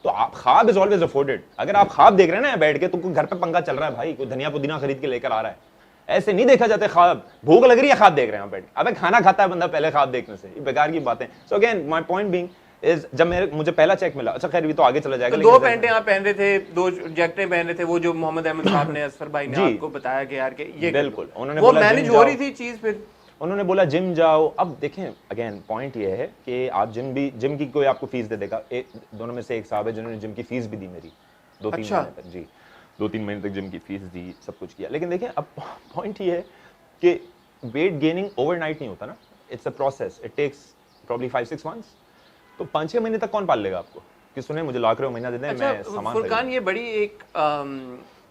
तो आप ख्वाब इज ऑलवेज अफोर्डेड। अगर आप ख्वाब देख रहे हैं ना बैठ के, तो कोई घर पे पंखा चल रहा है भाई, कोई धनिया पुदीना खरीद के लेकर आ रहा है, ऐसे नहीं देखा जाता ख्वाब। भूख लग रही है, ख्वाब देख रहे हैं बैठ, अबे खाना खाता है बंदा पहले ख्वाब देखने से, ये बेकार की बातें। So again my point being is, जब मुझे पहला चेक मिला, अच्छा खैर भी तो आगे चला जाएगा, तो 2 पैंटें आप पहन रहे थे, 2 जैकेटें पहन रहे थे, वो जो मोहम्मद अहमद साहब ने, असफर भाई ने आपको बताया कि यार के ये बिल्कुल, उन्होंने वो बोला मैनेज हो रही थी चीज, फिर उन्होंने बोला जिम जाओ। अब देखें अगेन पॉइंट ये है कि आप जिम की कोई आपको फीस दे देगा, दोनों में से एक साहब है जिन्होंने जिम की फीस भी दी मेरी 2-3 महीने तक, जी 2-3 महीने तक जिम की फीस दी, सब कुछ किया। लेकिन देखें अब पॉइंट ये है कि वेट गेनिंग ओवरनाइट नहीं होता ना, it's a process, it takes probably 5-6 months. तो 5-6 महीने तक कौन पाल लेगा आपको कि सुने मुझे लाख रुपए महीना दे दें, मैं सामान फुरकान, ये बड़ी एक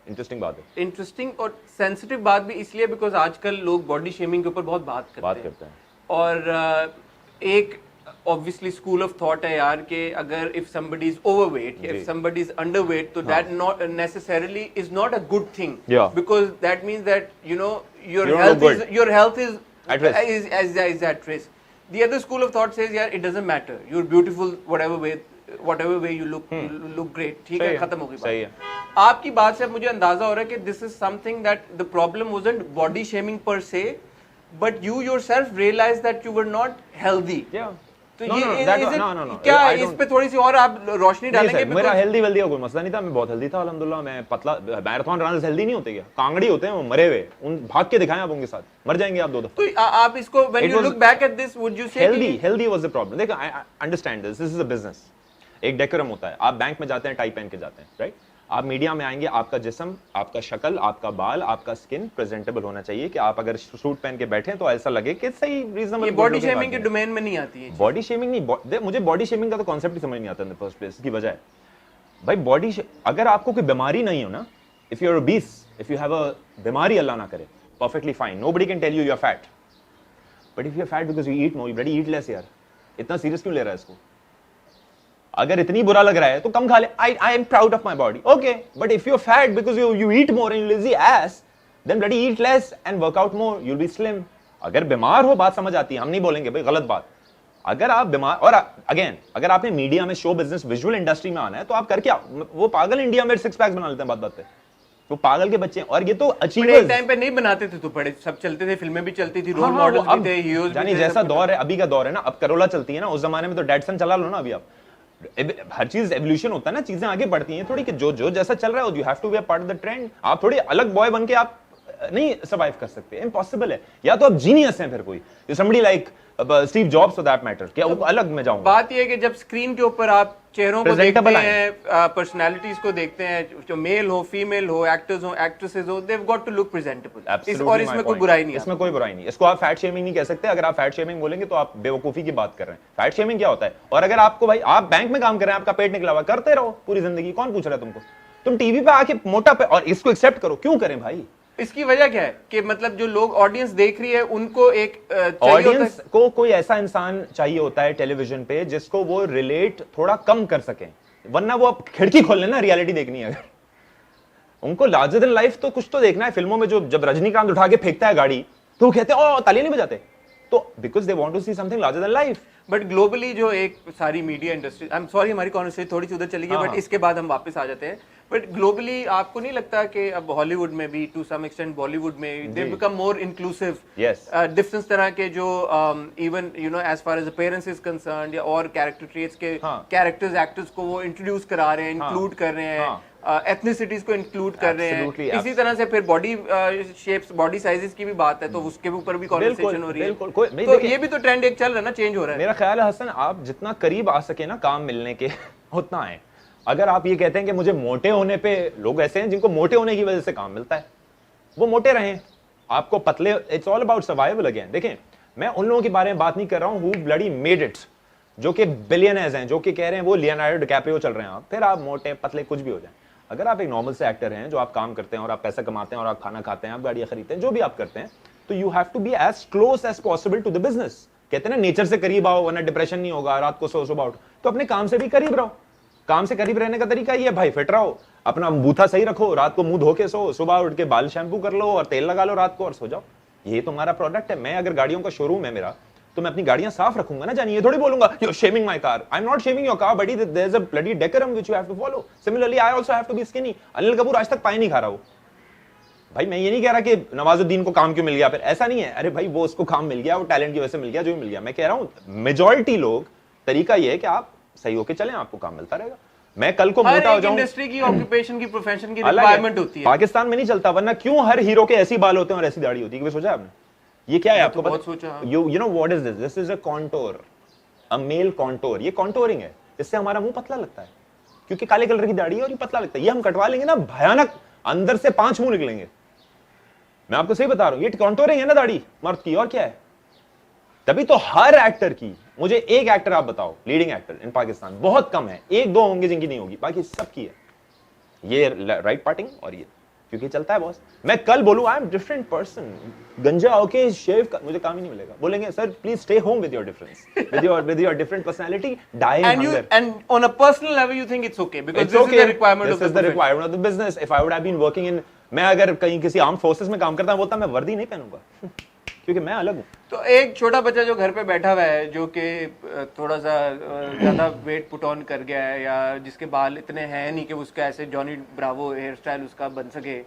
इंटरेस्टिंग बात है, इंटरेस्टिंग और सेंसिटिव बात भी इसलिए बिकॉज आजकल लोग बॉडी शेमिंग के ऊपर बहुत बात करते हैं। और एक ऑब्वियसली स्कूल ऑफ थॉट है यार कि अगर if somebody is overweight, if somebody is underweight, तो that not necessarily is not a good thing, because that means that you know your health is at risk. The other school of thought says यार it doesn't matter, you're beautiful whatever way you look great, ठीक है, खत्म हो गई बात। सही है। आपकी बात से अब मुझे अंदाजा हो रहा है कि this is something that the problem wasn't body shaming per se, but you yourself realized that you were not healthy. तो क्या इस पे थोड़ी सी और आप रोशनी डालेंगे? मेरा हेल्दी वेल्दी का कोई मसला नहीं था, मैं बहुत हेल्दी था अल्हम्दुलिल्लाह, मैं पतला, मैराथन रनर्स हेल्दी नहीं होते क्या, कांगड़ी होते हैं वो मरे हुए, उन भाग के दिखाएं आप उनके साथ, मर जाएंगे आप 2 दफा। तो आप इसको when you look back at this would you say healthy was the problem? देखो, I understand this is a business, एक डेकोरम होता है, आप बैंक में जाते हैं टाई पहन के जाते हैं, राइट? आप मीडिया में आएंगे, आपका जिस्म, आपका शक्ल, आपका बाल, आपका स्किन प्रेजेंटेबल होना चाहिए कि आप अगर सूट पहन के बैठे तो ऐसा लगे कि सही रीजनेबल। बॉडी शेमिंग के डोमेन में नहीं आती है। बॉडी शेमिंग नहीं, मुझे बॉडी शेमिंग का तो कॉन्सेप्ट ही समझ नहीं आता इन द फर्स्ट प्लेस। इसकी वजह है भाई अगर आपको कोई बीमारी नहीं हो ना, if you are obese, if you have a bimari, Allah ना करे, perfectly fine, nobody can tell you are fat, but if you are fat because you eat more, you bloody eat less, यार इतना सीरियस क्यों ले रहा है इसको? अगर इतनी बुरा लग रहा है तो कम खा ले, I am proud of my body, okay, but if you are fat because you eat more and you lazy ass, then bloody eat less and work out more, you will be slim. अगर बीमार हो बात समझ आती है, हम नहीं बोलेंगे भाई गलत बात। अगर आप बीमार, और अगेन अगर आपने मीडिया में, शो बिजनेस, विजुअल इंडस्ट्री में आना है तो आप कर क्या, वो पागल इंडिया में 6 पैक्स बना लेते हैं बात बात पे, वो पागल के बच्चे हैं। और ये तो अचीवर्स टाइम पे नहीं बनाते थे, तो बड़े सब चलते थे, फिल्में भी चलती थी, रोल मॉडल्स भी थे, हीरोज भी थे, यानी जैसा दौर है अभी का दौर है ना, अब करोला चलती है ना, उस जमाने में तो डैडसन चला लो ना। अभी आप हर चीज एवोल्यूशन होता है ना, चीजें आगे बढ़ती हैं थोड़ी, कि जो जैसा चल रहा है you have to be a part of the trend. आप थोड़ी अलग बॉय बन के आप नहीं सर्वाइव कर सकते, इम्पॉसिबल है। या तो आप जीनियस हैं फिर कोई, somebody like Steve jobs for that matter, क्या अलग में जाऊंगा। बात ये है कि जब स्क्रीन के ऊपर आप चेहरों को देखते हैं, पर्सनालिटीज को देखते हैं, जो मेल हो, फीमेल हो, एक्टर्स हो, एक्ट्रेसेस हो, they have got to look presentable. और इसमें कोई बुराई नहीं है, इसमें कोई बुराई नहीं। इसको आप फैट शेमिंग नहीं कह सकते। अगर आप फैट शेमिंग बोलेंगे तो आप बेवकूफी की बात कर रहे हैं। फैट शेमिंग क्या होता है? और अगर आपको भाई, आप बैंक में काम कर रहे हैं, आपका पेट निकला हुआ, करते रहो पूरी जिंदगी, कौन पूछ रहा है तुमको? तुम टीवी पे आके मोटा पे, और इसको एक्सेप्ट करो, क्यों करें भाई? इसकी वजह क्या है कि मतलब जो लोग ऑडियंस देख रही है उनको एक ऑडियंस को कोई ऐसा इंसान चाहिए होता है टेलीविजन पे जिसको वो रिलेट थोड़ा कम कर सके, वरना वो अब खिड़की खोल लेना रियलिटी देखनी है। अगर उनको लार्जर देन लाइफ तो कुछ तो देखना है। फिल्मों में जो जब रजनीकांत उठा के फेंकता है गाड़ी तो वो कहते हैं ओ तालियां नहीं बजाते, तो because they want to see something larger than life. But globally जो एक सारी media industry, I am sorry हमारी कॉन्वर्सेशन थोड़ी सी उधर चली गई, बट इसके बाद हम वापस आ जाते हैं। बट ग्लोबली आपको नहीं लगता कि अब हॉलीवुड में भी, टू सम एक्सटेंट बॉलीवुड में, they become more inclusive, different तरह के जो even you know as far as appearance is concerned, या और कैरेक्टर ट्रेट्स के कैरेक्टर्स, एक्टर्स को वो इंट्रोड्यूस करा रहे हैं, इंक्लूड कर रहे हैं, एथनिसिटीज को इंक्लूड कर रहे हैं। इसी तरह से फिर बॉडी शेप्स, बॉडी साइजेस की भी बात है, तो उसके ऊपर भी कॉन्वर्सेशन हो रही है। तो ये भी तो ट्रेंड एक चल रहा है ना, चेंज हो रहा है। मेरा ख्याल है हसन, आप जितना करीब आ सके ना काम मिलने के उतना है। अगर आप ये कहते हैं कि मुझे मोटे होने पे, लोग ऐसे हैं जिनको मोटे होने की वजह से काम मिलता है, वो मोटे रहें, आपको पतले, it's all about survival again. देखें, मैं उन लोगों के बारे में बात नहीं कर रहा हूं हु ब्लडी मेड इट, जो कि बिलियनर्स हैं, जो कि कह रहे हैं वो लियोनार्डो डिकैप्रियो चल रहे हैं आप, फिर आप मोटे पतले कुछ भी हो जाए। अगर आप एक नॉर्मल से एक्टर हैं, जो आप काम करते हैं और आप पैसा कमाते हैं और आप खाना खाते हैं, आप गाड़ियां खरीदते हैं, जो भी आप करते हैं, तो you have to be as close as possible to the business. कहते हैं ना, नेचर से करीब आओ वरना डिप्रेशन नहीं होगा, रात को सो सुबह उठो। तो अपने काम से भी करीब रहो। काम से करीब रहने का तरीका ये है भाई, फिट रहो, अपना बूथा सही रखो, रात को मुंह धो के सो, सुबह उठ के बाल शैम्पू कर लो और तेल लगा लो रात को और सो जाओ। ये तुम्हारा प्रोडक्ट है। मैं अगर गाड़ियों का शोरूम है मेरा, तो मैं अपनी गाड़ियां साफ रखूंगा ना जानिए, थोड़ी बोलूंगा you are shaming my car. I am not shaming your car buddy, there is a bloody decorum which you have to follow. Similarly I also have to be skinny. Anil Kapoor आज तक पाए नहीं खा रहा वो। भाई मैं ये नहीं कह रहा कि नवाजुद्दीन को काम क्यों मिल गया, फिर ऐसा नहीं है। अरे भाई वो उसको काम मिल गया, वो टैलेंट की वजह से मिल गया, जो भी मिल गया। मैं कह रहा हूं मेजॉरिटी लोग, तरीका ये है कि आप सही होके चलें, आपको काम मिलता रहेगा। मैं कल को मोटा हो जाऊं, इंडस्ट्री की, ऑक्यूपेशन की, प्रोफेशन की रिक्वायरमेंट होती है। पाकिस्तान में नहीं चलता, वरना क्यों हर हीरो के ऐसी बाल होते हैं और ऐसी दाढ़ी होती है? सोचा आपने ये क्या है? आपको पता? You know what is this? This is a contour, a male contour. ये कॉन्टोरिंग है, इससे हमारा मुंह पतला लगता है, क्योंकि काले कलर की दाढ़ी है और ये पतला लगता है। ये हम कटवा लेंगे ना, भयानक अंदर से 5 मुंह निकलेंगे। मैं आपको सही बता रहा हूं, ये कॉन्टोरिंग है ना दाढ़ी मर्द की, और क्या है? तभी तो हर एक्टर की, मुझे एक एक्टर आप बताओ, लीडिंग एक्टर इन पाकिस्तान बहुत कम है, 1-2 होंगे जिनकी नहीं होगी, बाकी सबकी है ये राइट पार्टिंग। और ये क्योंकि चलता है बॉस। मैं कल बोलूं आई एम डिफरेंट पर्सन, गंजा होके शेव कर, मुझे काम ही नहीं मिलेगा। बोलेंगे sir please stay home with your difference, with your different personality, die in hunger. And on a personal level you think it's okay because this is the requirement of the this is the requirement of the business. If I would have been working in, मैं अगर कहीं किसी arm forces में काम करता बोलता मैं वर्दी नहीं पहनूंगा क्योंकि मैं अलग हूं। तो एक छोटा बच्चा जो घर पे बैठा हुआ है, जो कि थोड़ा सा ज्यादा वेट पुट ऑन कर गया है, या जिसके बाल इतने हैं नहीं कि उसका ऐसे जॉनी ब्रावो हेयर स्टाइल उसका बन सके,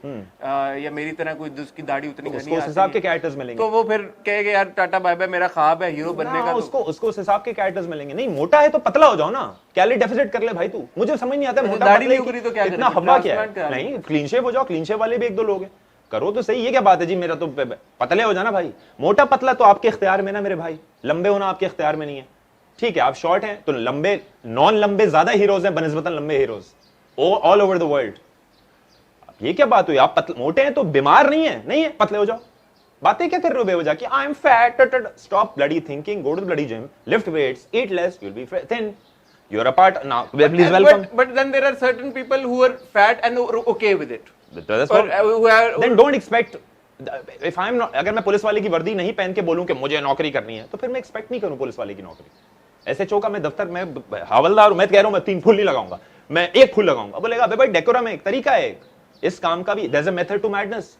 या मेरी तरह कोई उसकी दाढ़ी उतनी घनी है, उस हिसाब के कैरेक्टर्स मिलेंगे, तो वो फिर कहेगा यार टाटा बाय बाय, मेरा ख्वाब है हीरो बनने का। उसको उस हिसाब के कैरेक्टर्स मिलेंगे। नहीं मोटा है तो पतला हो जाओ ना, कैलोरी डेफिसिट कर ले भाई तू। मुझे समझ नहीं आता मोटा दाढ़ी नहीं उगरी तो क्या इतना हवा क्या है? नहीं क्लीन शेव हो जाओ, क्लीन शेव वाले भी 1-2 लोग हैं, करो तो सही। ये क्या बात है जी, मेरा तो पतले हो जाना भाई। मोटा पतला तो आपके इख्तियार में ना मेरे भाई, लंबे होना आपके इख्तियार में नहीं है। ठीक है आप शॉर्ट हैं तो लंबे, नॉन लंबे ज्यादा हीरोज हैं बनिस्बतन लंबे heroes all over the world. ये क्या बात हुई? आप मोटे हैं तो बीमार नहीं है, नहीं है पतले हो जाओ। बातें क्या कर रहे हो बेवजह की? I am fat, stop bloody thinking, go to the bloody gym, lift weights, eat less, you will be thin, you are a part now, please welcome. But then there are certain people who are fat and are okay with it. Then don't expect, if I'm not, अगर मैं police वाले की वर्दी नहीं पहन के बोलूं कि मुझे नौकरी करनी है, तो फिर मैं एक्सपेक्ट नहीं करूं पुलिस वाले की नौकरी। ऐसे चौका मैं दफ्तर में हवलदार हूं, मैं कह रहा हूं मैं 3 फूल नहीं लगाऊंगा, मैं 1 फूल लगाऊंगा। बोलेगा अबे भाई डेकोरम है, एक तरीका है, इस काम का भी there's a method to madness.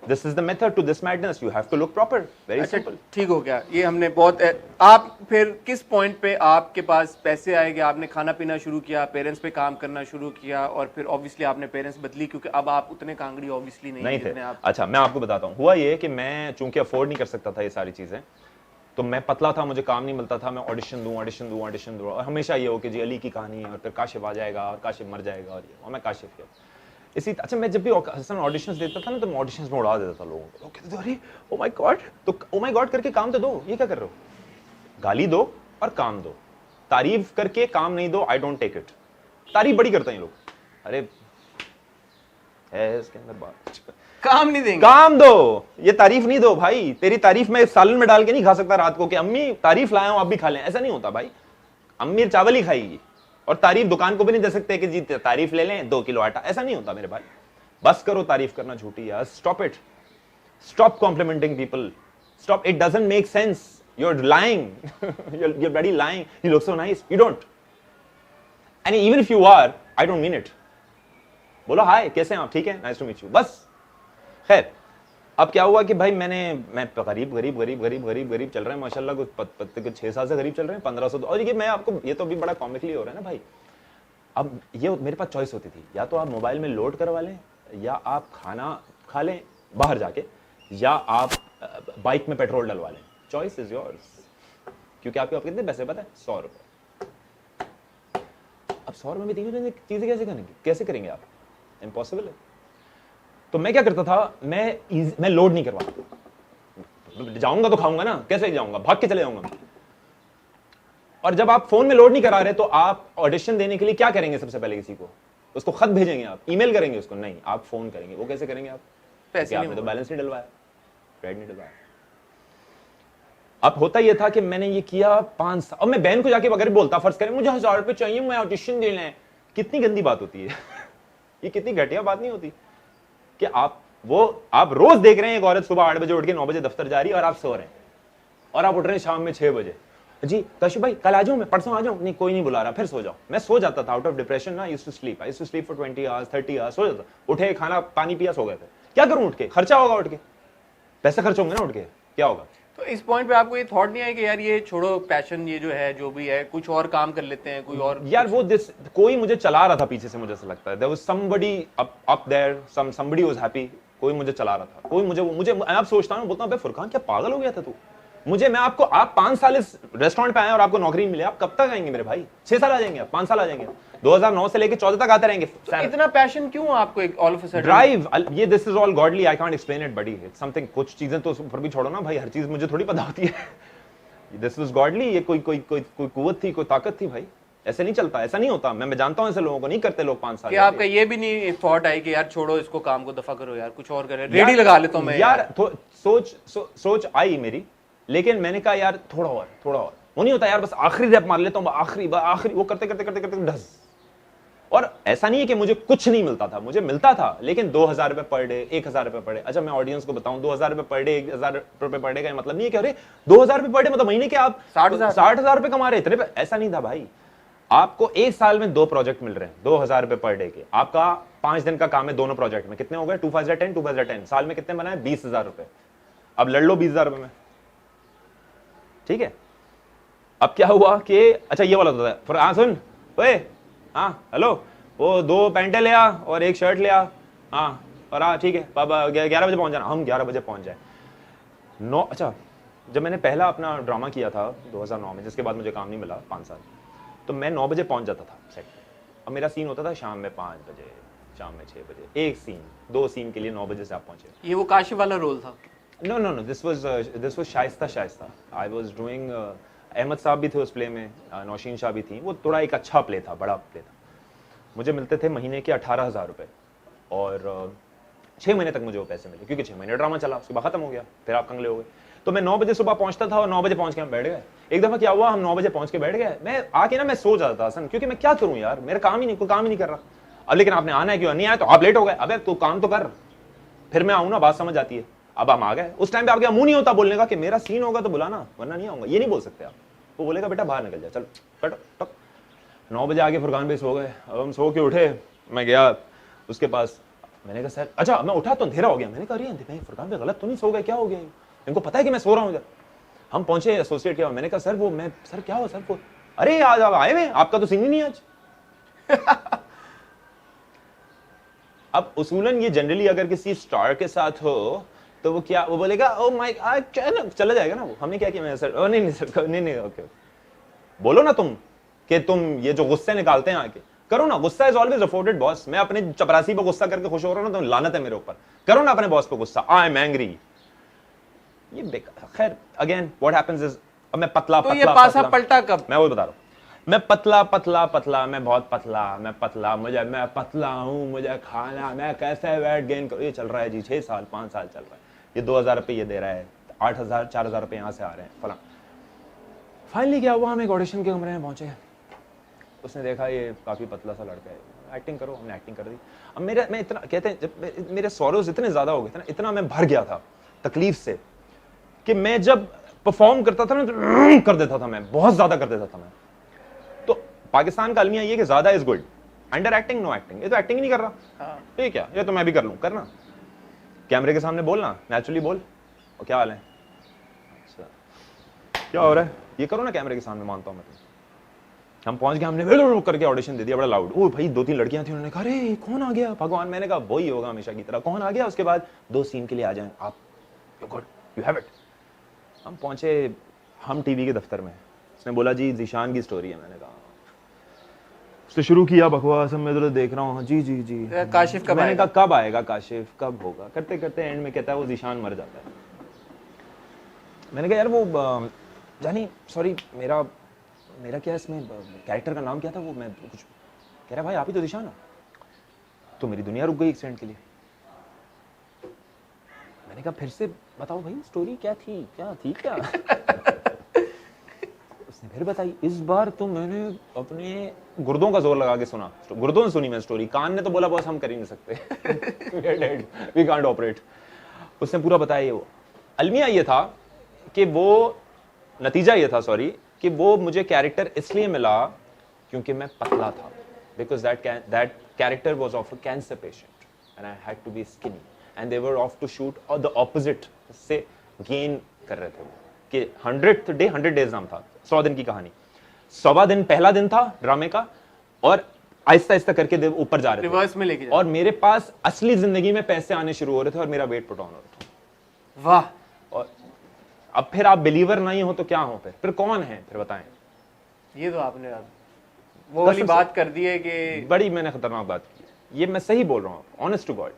This is the method to this madness. You have to look proper. Very simple. ठीक हो गया, ये हमने बहुत। आप फिर किस पॉइंट पे आपके पास पैसे आए कि आपने खाना पीना शुरू किया, पेरेंट्स पे काम करना शुरू किया, और फिर ऑब्वियसली आपने पेरेंट्स बदली क्योंकि अब आप उतने कांगड़ी ऑब्वियसली नहीं थे आप। अच्छा मैं आपको बताता हूँ, हुआ ये कि मैं चूंकि अफोर्ड नहीं कर सकता था ये सारी चीजें, तो मैं पतला था, मुझे काम नहीं मिलता था, मैं ऑडिशन दूं, और हमेशा ये हो कि जी अली की कहानी है और फिर काशिफ आ जाएगा और काशिफ मर जाएगा, और मैं काशिफ किया इसी। अच्छा मैं जब भी हसन ऑडिशंस देता था ना, तो मैं ऑडिशंस में उड़ा देता था लोगों को। कहते थे अरे ओ माय गॉड, तो ओ माय गॉड करके काम तो दो, ये क्या कर रहे हो? गाली दो और काम दो, तारीफ करके काम नहीं दो, आई डोंट टेक इट। तारीफ बड़ी करते हैं लोग, अरे है इसके अंदर बात, काम नहीं देंगे, काम दो, ये तारीफ नहीं दो भाई। तेरी तारीफ मैं सालन में डाल के नहीं खा सकता रात को कि अम्मी तारीफ लाया हूं आप भी खा लें, ऐसा नहीं होता भाई। अम्मी चावल ही खाएगी और तारीफ दुकान को भी नहीं दे सकते कि जी तारीफ ले लें 2 किलो आटा, ऐसा नहीं होता मेरे भाई। बस करो तारीफ करना झूठी यार, stop it, stop complimenting people, stop, it doesn't make sense, you are lying, you're bloody lying, you look so nice, you don't, and even if you are, I don't mean it. बोलो हाय कैसे हैं आप, ठीक है, nice to meet you, बस। खैर अब क्या हुआ कि भाई मैं गरीब चल रहे हैं माशाल्लाह, कुछ 6 साल से गरीब चल रहे हैं, 1500। और ये मैं आपको, ये तो अभी बड़ा कॉमिकली हो रहा है ना भाई। अब ये मेरे पास चॉइस होती थी, या तो आप मोबाइल में लोड करवा लें, या आप खाना खा लें बाहर जाके, या आप बाइक में पेट्रोल डलवा लें। चॉइस इज योर्स, क्योंकि आपके पास कितने पैसे पता है? 100 रुपए। अब 100 रुपए में 3 चीजें कैसे करेंगे आप? इम्पॉसिबल है। तो मैं क्या करता था, मैं लोड नहीं करवाता, जाऊंगा तो खाऊंगा ना, कैसे जाऊंगा, भाग के चले जाऊंगा। और जब आप फोन में लोड नहीं करा रहे, तो आप ऑडिशन देने के लिए क्या करेंगे? सबसे पहले किसी को उसको खत भेजेंगे, आप ईमेल करेंगे उसको? नहीं, आप फोन करेंगे। वो कैसे करेंगे आप? पैसे आपने तो बैलेंस नहीं डलवाया, क्रेडिट नहीं डलवाया। अब होता यह था कि मैंने ये किया 5 साल, और मैं बहन को जाके अगर बोलता, फर्ज करें मुझे 1000 रुपए चाहिए, मैं ऑडिशन देना है, कितनी गंदी बात होती है ये कितनी घटिया बात नहीं होती कि आप रोज देख रहे हैं एक औरत सुबह 8 बजे उठ के 9 बजे दफ्तर जा रही है, और आप सो रहे हैं, और आप उठ रहे हैं शाम में 6 बजे। जी काशिफ भाई कल आ जाऊं, मैं परसों आ जाऊं, नहीं कोई नहीं बुला रहा, फिर सो जाओ। मैं सो जाता था आउट ऑफ डिप्रेशन ना, I used to sleep for 20 hours 30 hours, सो जाता, उठे खाना पानी पिया सो गए थे। क्या करूं उठ के, खर्चा होगा उठ के, पैसे खर्च होंगे ना उठ के, क्या होगा। तो इस पॉइंट पे आपको ये थॉट नहीं आया कि यार ये छोड़ो पैशन, ये जो है जो भी है कुछ और काम कर लेते हैं, कोई और यार वो कोई मुझे चला रहा था पीछे से, मुझे ऐसा लगता है there was somebody up there, somebody was happy, कोई मुझे चला रहा था, कोई मुझे मैं अब सोचता हूं, बोलता हूं बे फुरकान क्या पागल हो गया था तू, आप 5 साल इस रेस्टोरेंट पे आए और आपको नौकरी नहीं मिली, आप कब तक आएंगे मेरे भाई, 6 साल आ जाएंगे, 5 साल आ जाएंगे, 2009 से लेके 14 तक आते रहेंगे। तो इतना पैशन क्यों आपको all of a sudden drive, ये this is all godly, I can't explain it buddy, it's something, कुछ चीजें तो ऊपर भी छोड़ो ना भाई, हर चीज मुझे थोड़ी पता होती है। दिस वाज गॉडली, ये कोई कुव्वत थी, कोई ताकत थी भाई, ऐसे नहीं चलता, ऐसा नहीं होता। मैं जानता हूं ऐसे लोगों को, नहीं करते लोग 5 साल। कि आपका ये भी नहीं थॉट आई कि यार छोड़ो इसको, काम को दफा करो यार, कुछ और करे, रेडी लगा लेता हूं मैं यार। सोच आई मेरी, लेकिन मैंने कहा यार थोड़ा और वो नहीं होता यार, बस आखिरी रैप मार लेता हूं, आखिरी वो करते ढस। और ऐसा नहीं है कि मुझे कुछ नहीं मिलता था, मुझे मिलता था, लेकिन 2000 रुपए पर डे, 1000 रुपए पर डे। अच्छा मैं ऑडियंस को बताऊं, 2000 रुपए पर डे, 1000 रुपए पर डे का मतलब नहीं है कि अरे 2000 रुपए पर डे मतलब महीने के आप 60,000 रुपए कमा रहे इतने, ऐसा नहीं था भाई। आपको एक साल में 2 प्रोजेक्ट मिल रहे हैं 2000 रुपए पर डे के, आपका 5 दिन का काम है दोनों प्रोजेक्ट में, कितने हो गए 2/10 साल में कितने बनाए 20,000 रुपए। अब लड़ लो 20,000 रुपए में, ठीक है। अब क्या हुआ कि अच्छा ये वाला होता है, फिर सुन ओए, हाँ हेलो, वो 2 पैंटे ले आ और 1 शर्ट ले आ, हाँ और हाँ ठीक है बाबा 11 बजे पहुंच जाना। हम 11 बजे पहुंच जाए 9। अच्छा जब मैंने पहला अपना ड्रामा किया था 2009 में, जिसके बाद मुझे काम नहीं मिला 5 साल, तो मैं 9 बजे पहुंच जाता था सेट पे। अब मेरा सीन होता था शाम में 5 बजे, शाम में 6 बजे, एक सीन 2 सीन के लिए 9 बजे से आप पहुंचे। ये वो काशिफ वाला रोल था? No this was Shaista. I was doing, Ahmed sahab भी थे उस प्ले में, नौशीन शाह भी थी, वो थोड़ा एक अच्छा प्ले था, बड़ा प्ले था। मुझे मिलते थे महीने के 18,000 रुपए, और 6 महीने तक मुझे वो पैसे मिले, क्योंकि 6 महीने ड्रामा चला, उसके बाद खत्म हो गया, फिर आप कंगले हो गए। तो मैं 9 बजे सुबह पहुंचता था और 9 बजे पहुंच के हम बैठ गए। एक दफा क्या हुआ, हम 9 बजे पहुंच के बैठ गए, मैं आके ना मैं सो जाता था असन, क्योंकि मैं क्या करूं यार, मेरा काम ही नहीं, कोई काम ही नहीं कर रहा। अब लेकिन आपने आना है, क्यों नहीं आया, तो आप लेट हो गए, अबे तू काम तो कर, फिर मैं आऊं ना, बात समझ आती है। अब हम आ गए, उस टाइम पे आपके मुंह नहीं होता बोलने का कि मेरा सीन होगा तो बुलाना, वरना नहीं आऊंगा, ये नहीं बोल सकते आप। वो बोलेगा बेटा बाहर निकल जा, चलो कट टक। 9 बजे आके फुरकान भाई सो गए। अब हम सो के उठे, मैं गया उसके पास, मैंने कहा सर, अच्छा मैं उठा तो अंधेरा हो गया, मैंने कहा अरे भाई फुरकान भाई गलत तो नहीं सो गए, क्या हो गया, इनको पता है कि मैं सो रहा हूँ। हम पहुंचे एसोसिएट किया, मैंने कहा सर वो मैं, सर क्या हो सर वो, अरे आज आप आए हुए, आपका तो सीन ही नहीं आज। अब उसूलन ये जनरली अगर किसी स्टार के साथ हो तो वो क्या, वो बोलेगा ओ माय चला जाएगा ना वो। हमने क्या किया, मैं सर नहीं सर नहीं ओके, बोलो ना तुम कि तुम ये जो गुस्से निकालते हैं आके करो ना, गुस्सा इज ऑलवेज अफोर्डेड बॉस। मैं अपने चपरासी पर गुस्सा करके खुश हो रहा हूं ना, तो लानत है मेरे ऊपर, करो ना अपने बॉस पे गुस्सा, आई एम एंग्री। ये खैर अगेन व्हाट हैपेंस इज, अब मैं पतला तो ये पासा पलटा कब, मैं वो बता रहा हूं, मैं पतला, मैं बहुत पतला, मैं पतला हूं, मुझे खाना, मैं कैसे वेट गेन करूं, ये चल रहा है जी 6 साल 5 साल चल रहा है, ये 2,000 रुपये ये दे रहा है, 8,000 4,000 रुपये यहाँ से आ रहे हैं फला। फाइनली क्या हुआ, हम एक ऑडिशन के कमरे में पहुंचे, उसने देखा ये काफी पतला सा लड़का है, एक्टिंग करो, हमने एक्टिंग कर दी। अब मैं इतना कहते हैं, जब मेरे सॉरोज इतने ज्यादा हो गए थे ना, इतना मैं भर गया था तकलीफ से, कि मैं जब परफॉर्म करता था ना तो कर देता था, मैं बहुत ज्यादा कर देता था मैं। तो पाकिस्तान का अलमिया ये कि ज्यादा is good, under acting know acting, ये तो एक्टिंग ही नहीं कर रहा, ठीक है ये तो मैं भी कर लूं, करना कैमरे के सामने बोलना, नेचुरली बोल, और क्या हाल है, अच्छा क्या हो रहा है, ये करो ना कैमरे के सामने, मानता हूं मैं। हम पहुंच गए, हमने करके ऑडिशन दे दिया, बड़ा लाउड, ओ भाई 2-3 लड़कियां थी, उन्होंने कहा अरे कौन आ गया भगवान, मैंने कहा वही होगा हमेशा की तरह, कौन आ गया, उसके बाद 2 सीन के लिए आ जाएं आप, you good you have it. हम पहुंचे हम टीवी के दफ्तर में, उसने बोला जी ज़ीशान की स्टोरी है, मैंने कहा उसने शुरू किया बकवास, मैं तो देख रहा हूँ जी जी जी काशिफ कब, मैंने कहा कब आएगा काशिफ, कब होगा, करते करते एंड में कहता है वो ज़ीशान मर जाता है। मैंने कहा यार वो जानी सॉरी मेरा क्या इसमें कैरेक्टर का नाम क्या था, वो मैं कुछ कह रहा भाई आप ही तो ज़ीशान हो, तो मेरी दुनिया रुक गई एक सेकंड के लिए। मैंने कहा फिर से बताओ भाई स्टोरी क्या थी उसने फिर बताई, इस बार तो मैंने अपने गुर्दों का जोर लगा के सुना, गुर्दों ने सुनी मैं स्टोरी, कान ने तो बोला बॉस हम कर ही नहीं सकते, वी कांट ऑपरेट। उसने पूरा बताया। ये वो अलमिया ये था कि वो नतीजा ये था सॉरी कि वो मुझे कैरेक्टर इसलिए मिला क्योंकि मैं पतला था, because that character was of a cancer patient and I had to be skinny and they were off to shoot और द ऑपोजिट से गेन कर रहे थे वो कि 100th डे 100 डेज नाम था, 100 दिन की कहानी। 100वां दिन पहला दिन था ड्रामे का और आहिस्ता आहिस्ता करके ऊपर जा रहे थे, रिवर्स में लेके और मेरे पास असली जिंदगी में पैसे आने शुरू हो रहे थे और मेरा वेट पुट ऑन हो रहा था। वाह। और अब फिर आप बिलीवर नहीं हो तो क्या हो, फिर कौन है, फिर बताएं। ये तो आपने वो वाली बात कर दी है कि बड़ी मैंने खतरनाक बात की, ये मैं सही बोल रहा हूँ, ऑनेस्ट टू गॉड।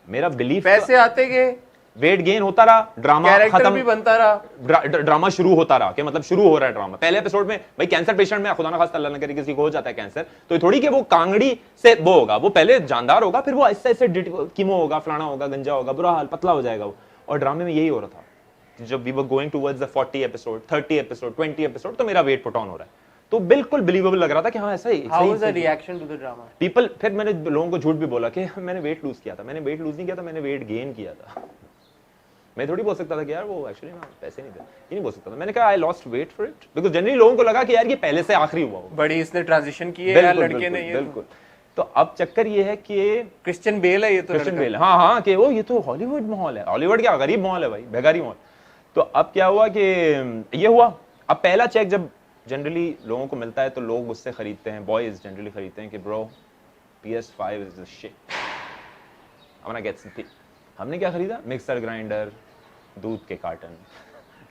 मेरा बिलीफ, पैसे आते गए, वेट गेन होता रहा, ड्रामा खत्म भी बनता रहा, ड्रामा शुरू होता रहा कि मतलब शुरू हो रहा है ड्रामा। पहले एपिसोड में भाई कैंसर पेशेंट में खुदा ना खास्ता अल्लाह ना करे किसी को हो जाता है कैंसर, तो थोड़ी कि वो कांगड़ी से वो होगा, वो पहले जानदार होगा, फिर वो ऐसे ऐसे कीमो होगा, फलाना होगा, गंजा होगा, बुरा हाल, पतला हो जाएगा वो। और ड्रामे में यही हो रहा था। जब we were going towards the 40 episode, 30 episode, 20 episode, तो मेरा वेट पुट ऑन हो रहा है, तो बिल्कुल बिलीवेबल लग रहा था कि हाँ ऐसा ही। How was the reaction to the drama? People, फिर मैंने लोगों को झूठ भी बोला कि मैंने वेट लूज किया था। मैंने वेट लूज नहीं किया था, मैंने वेट गेन किया था। मैं थोड़ी बोल सकता था कि यार वो एक्चुअली ना पैसे नहीं थे, ये नहीं बोल सकता था। मैंने कहा I lost weight for it, because generally लोगों को लगा कि यार ये पहले से आखिरी हुआ हो। बड़ी इसने ट्रांजिशन की है यार लड़के ने, ये बिल्कुल। तो अब चक्कर ये है कि क्रिश्चियन बेल है ये तो, क्रिश्चियन बेल, हाँ हाँ, कि वो ये तो हॉलीवुड माहौल है। हॉलीवुड क्या गरीब माहौल है भाई, बेगारी माहौल। तो अब क्या हुआ कि ये हुआ, अब पहला चेक जब जनरली लोगों को मिलता है तो लोग उससे खरीदते हैं, बॉयज जनरली खरीदते हैं कि bro PS5 is the shit, I want to get something. हमने क्या खरीदा? मिक्सर ग्राइंडर, दूध के कार्टन,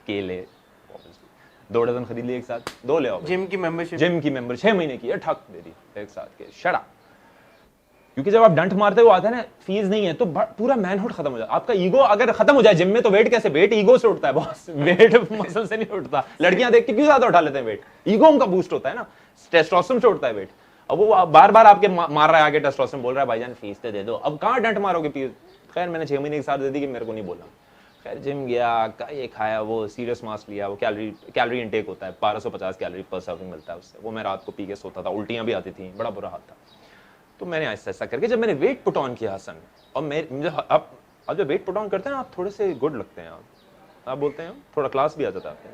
केले, 2 डजन खरीद लिए एक साथ, 2 ले आओ। जिम की मेंबरशिप, 6 महीने की ठक दे दी एक साथ के, शड़ा। क्योंकि जब आप डंट मारते हो आता है ना, फीस नहीं है तो पूरा मैनहुड खत्म हो जाता है। आपका ईगो अगर खत्म हो जाए जिम में तो वेट कैसे? वेट ईगो से उठता है बॉस, वेट मसल से नहीं उठता। लड़कियां देख के क्यों ज्यादा उठा लेते हैं वेट? ईगो उनका बूस्ट होता है ना, टेस्टोस्टेरोन से उठता है वेट। अब वो बार बार आपके मार रहा है आगे, टेस्टोस्टेरोन बोल रहा है भाईजान फीस तो दे दो। अब कहां डंट मारोगे फीस? खैर मैंने 6 महीने के साथ दे दी कि मेरे को नहीं बोला। खैर जिम गया, ये खाया, वो सीरियस मास लिया, वो कैलोरी इनटेक होता है, 1250 कैलोरी पर सर्विंग मिलता है उससे। वो मैं रात को पी के सोता था, उल्टियां भी आती थी, बड़ा बुरा हाल था। तो मैंने ऐसा ऐसा करके जब मैंने वेट पुट ऑन किया हसन, और मुझे अब जब वेट पुट ऑन करते हैं आप थोड़े से गुड लगते हैं, आप बोलते हैं थोड़ा क्लास भी आ जाता है।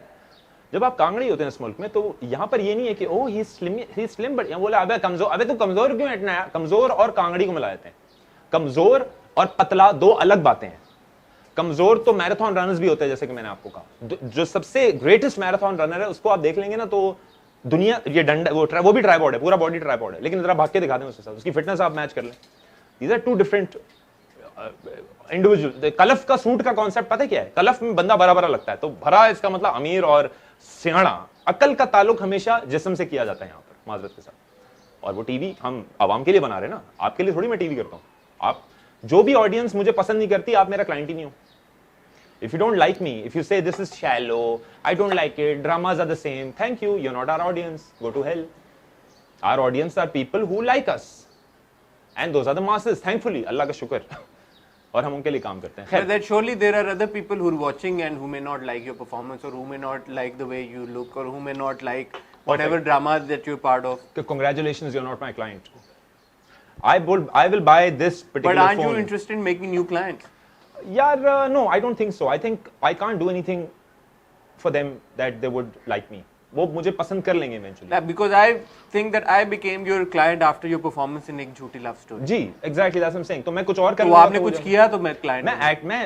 जब आप कांगड़ी होते हैं इस मुल्क में तो यहाँ पर ये नहीं है कि ओह ही स्लिम, बट यहाँ बोला अबे कमजोर, अबे तू कमजोर क्यों इतना है? कमजोर और कांगड़ी को मिला देते हैं। कमजोर और पतला 2 अलग बातें हैं। कमजोर तो मैराथन रनर्स भी होते हैं, जैसे कि मैंने आपको कहा, जो सबसे ग्रेटेस्ट मैराथन रनर है उसको आप देख लेंगे ना तो दुनिया, ये डंडा वो भी ट्राइपॉड है, पूरा बॉडी ट्राइपॉड है, लेकिन जरा भाग के दिखा दें उसके साथ, उसकी फिटनेस आप मैच कर लें। These are 2 different individual. कलफ का सूट का कॉन्सेप्ट पता है क्या है? कलफ में बंदा भरा भरा लगता है, तो भरा इसका मतलब अमीर और सियाणा। अकल का ताल्लुक हमेशा जिस्म से किया जाता है यहाँ पर, माजरत के साथ। और वो टीवी हम आवाम के लिए बना रहे हैं ना, आपके लिए थोड़ी मैं टीवी करता हूँ। आप जो भी ऑडियंस मुझे पसंद नहीं करती, आप मेरा क्लाइंट ही नहीं हो। If you don't like me, if you say this is shallow, I don't like it, dramas are the same, thank you, you're not our audience, go to hell. Our audience are people who like us. And those are the masses, thankfully, Allah का शुक्र। और हम उनके लिए काम करते हैं। But that surely there are other people who are watching and who may not like your performance, or who may not like the way you look, or who may not like whatever drama that you're part of. Congratulations, you're not my client. I will buy this particular phone. But aren't you interested in making new clients? Yeah, no, I don't think so. I think I can't do anything for them that they would like me. वो मुझे पसंद कर लेंगे eventually. Because I think that I became your client after your performance in एक झूठी love story. Ji, exactly that's what I'm saying. तो मैं कुछ और कर लूँगा। तो आपने कुछ किया तो मैं client। मैं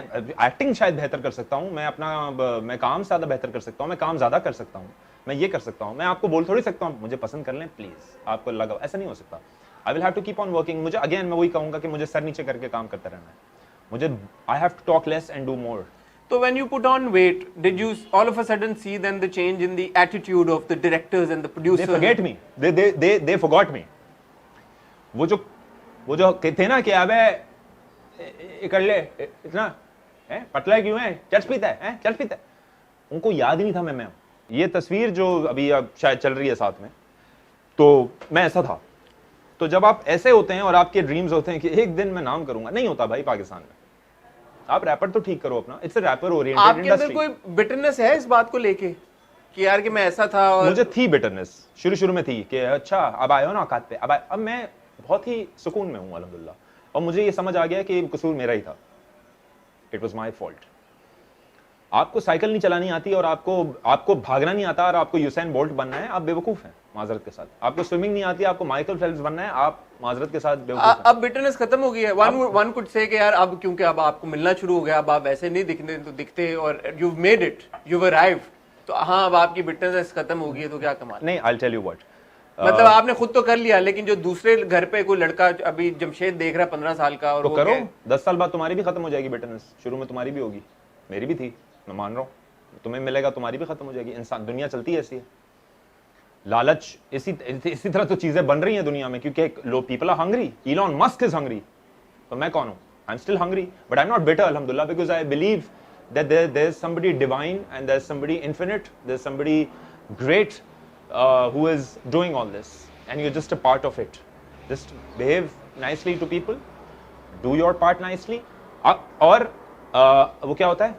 acting शायद बेहतर कर सकता हूँ, मैं काम ज़्यादा बेहतर कर सकता हूँ, मैं काम ज़्यादा कर सकता हूँ, मैं ये कर सकता हूँ, मैं आपको बोल थोड़ी सकता हूँ मुझे पसंद कर लें प्लीज, आपको लगा, ऐसा नहीं हो सकता। I will have to keep on working. मुझे again मैं वही कहूँगा कि मुझे सर नीचे करके काम करते रहना है। मुझे I have to talk less and do more. So when you put on weight, did you all of a sudden see then the change in the attitude of the directors and the producers? They forget me. They forgot me. वो जो थे ना कि अबे कर ले इतना पतला क्यों है, चर्च पीता है, चर्च पीता है, उनको याद ही नहीं था मैं ये तस्वीर जो अभी अब शायद चल रही है साथ में, तो मैं ऐसा था। तो जब आप ऐसे होते हैं और आपके ड्रीम्स होते हैं कि एक दिन मैं नाम करूंगा, नहीं होता भाई पाकिस्तान में। आप रैपर तो ठीक करो अपना, it's a rapper oriented industry. आपके अंदर कोई बिटरनेस है इस बात को लेके कि यार कि मैं ऐसा था? और मुझे थी बिटरनेस, शुरू में थी कि अच्छा अब आए हो ना औकात पे, अब मैं बहुत ही सुकून में हूं अल्हम्दुलिल्लाह, और मुझे ये समझ आ गया कि कसूर मेरा ही था, इट वाज माय फॉल्ट। आपको साइकिल नहीं चलानी आती और आपको भागना नहीं आता और आपको यूसैन बोल्ट बनना है, आप बेवकूफ हैं माजरत के साथ। आपको स्विमिंग नहीं आती, आपको माइकल फेल्प्स बनना है, आप माजरत के साथ बेवकूफ हैं। अब बिटरनेस खत्म हो गई है। वन कुड से कि यार अब क्योंकि अब आपको मिलना शुरू हो गया, अब आप वैसे नहीं दिखते और you made it, you arrived, तो हाँ अब आपकी बिटरनेस खत्म हो गई है, तो क्या कमाल। नहीं, I will tell you what, मतलब आपने खुद तो कर लिया, लेकिन जो दूसरे घर पे कोई लड़का अभी जमशेद देख रहा है 15 साल का, और तो वो करो, 10 साल बाद तुम्हारी भी खत्म हो जाएगी बिटरनेस। शुरू में तुम्हारी भी होगी, मेरी भी थी, मैं मान रहा हूँ। तुम्हें मिलेगा, तुम्हारी भी खत्म हो जाएगी। इंसान, दुनिया चलती है ऐसी है। लालच, इसी तरह तो चीजें बन रही हैं दुनिया में, क्योंकि लो people are hungry. Elon Musk is hungry, तो मैं कौन हूं? I am still hungry, but I am not bitter, अल्हम्दुलिल्लाह, because I believe that there is somebody divine and there's somebody infinite, there's somebody great who is doing all this, and you're just a part of it. Just behave nicely to people, do your part nicely, और वो क्या होता है,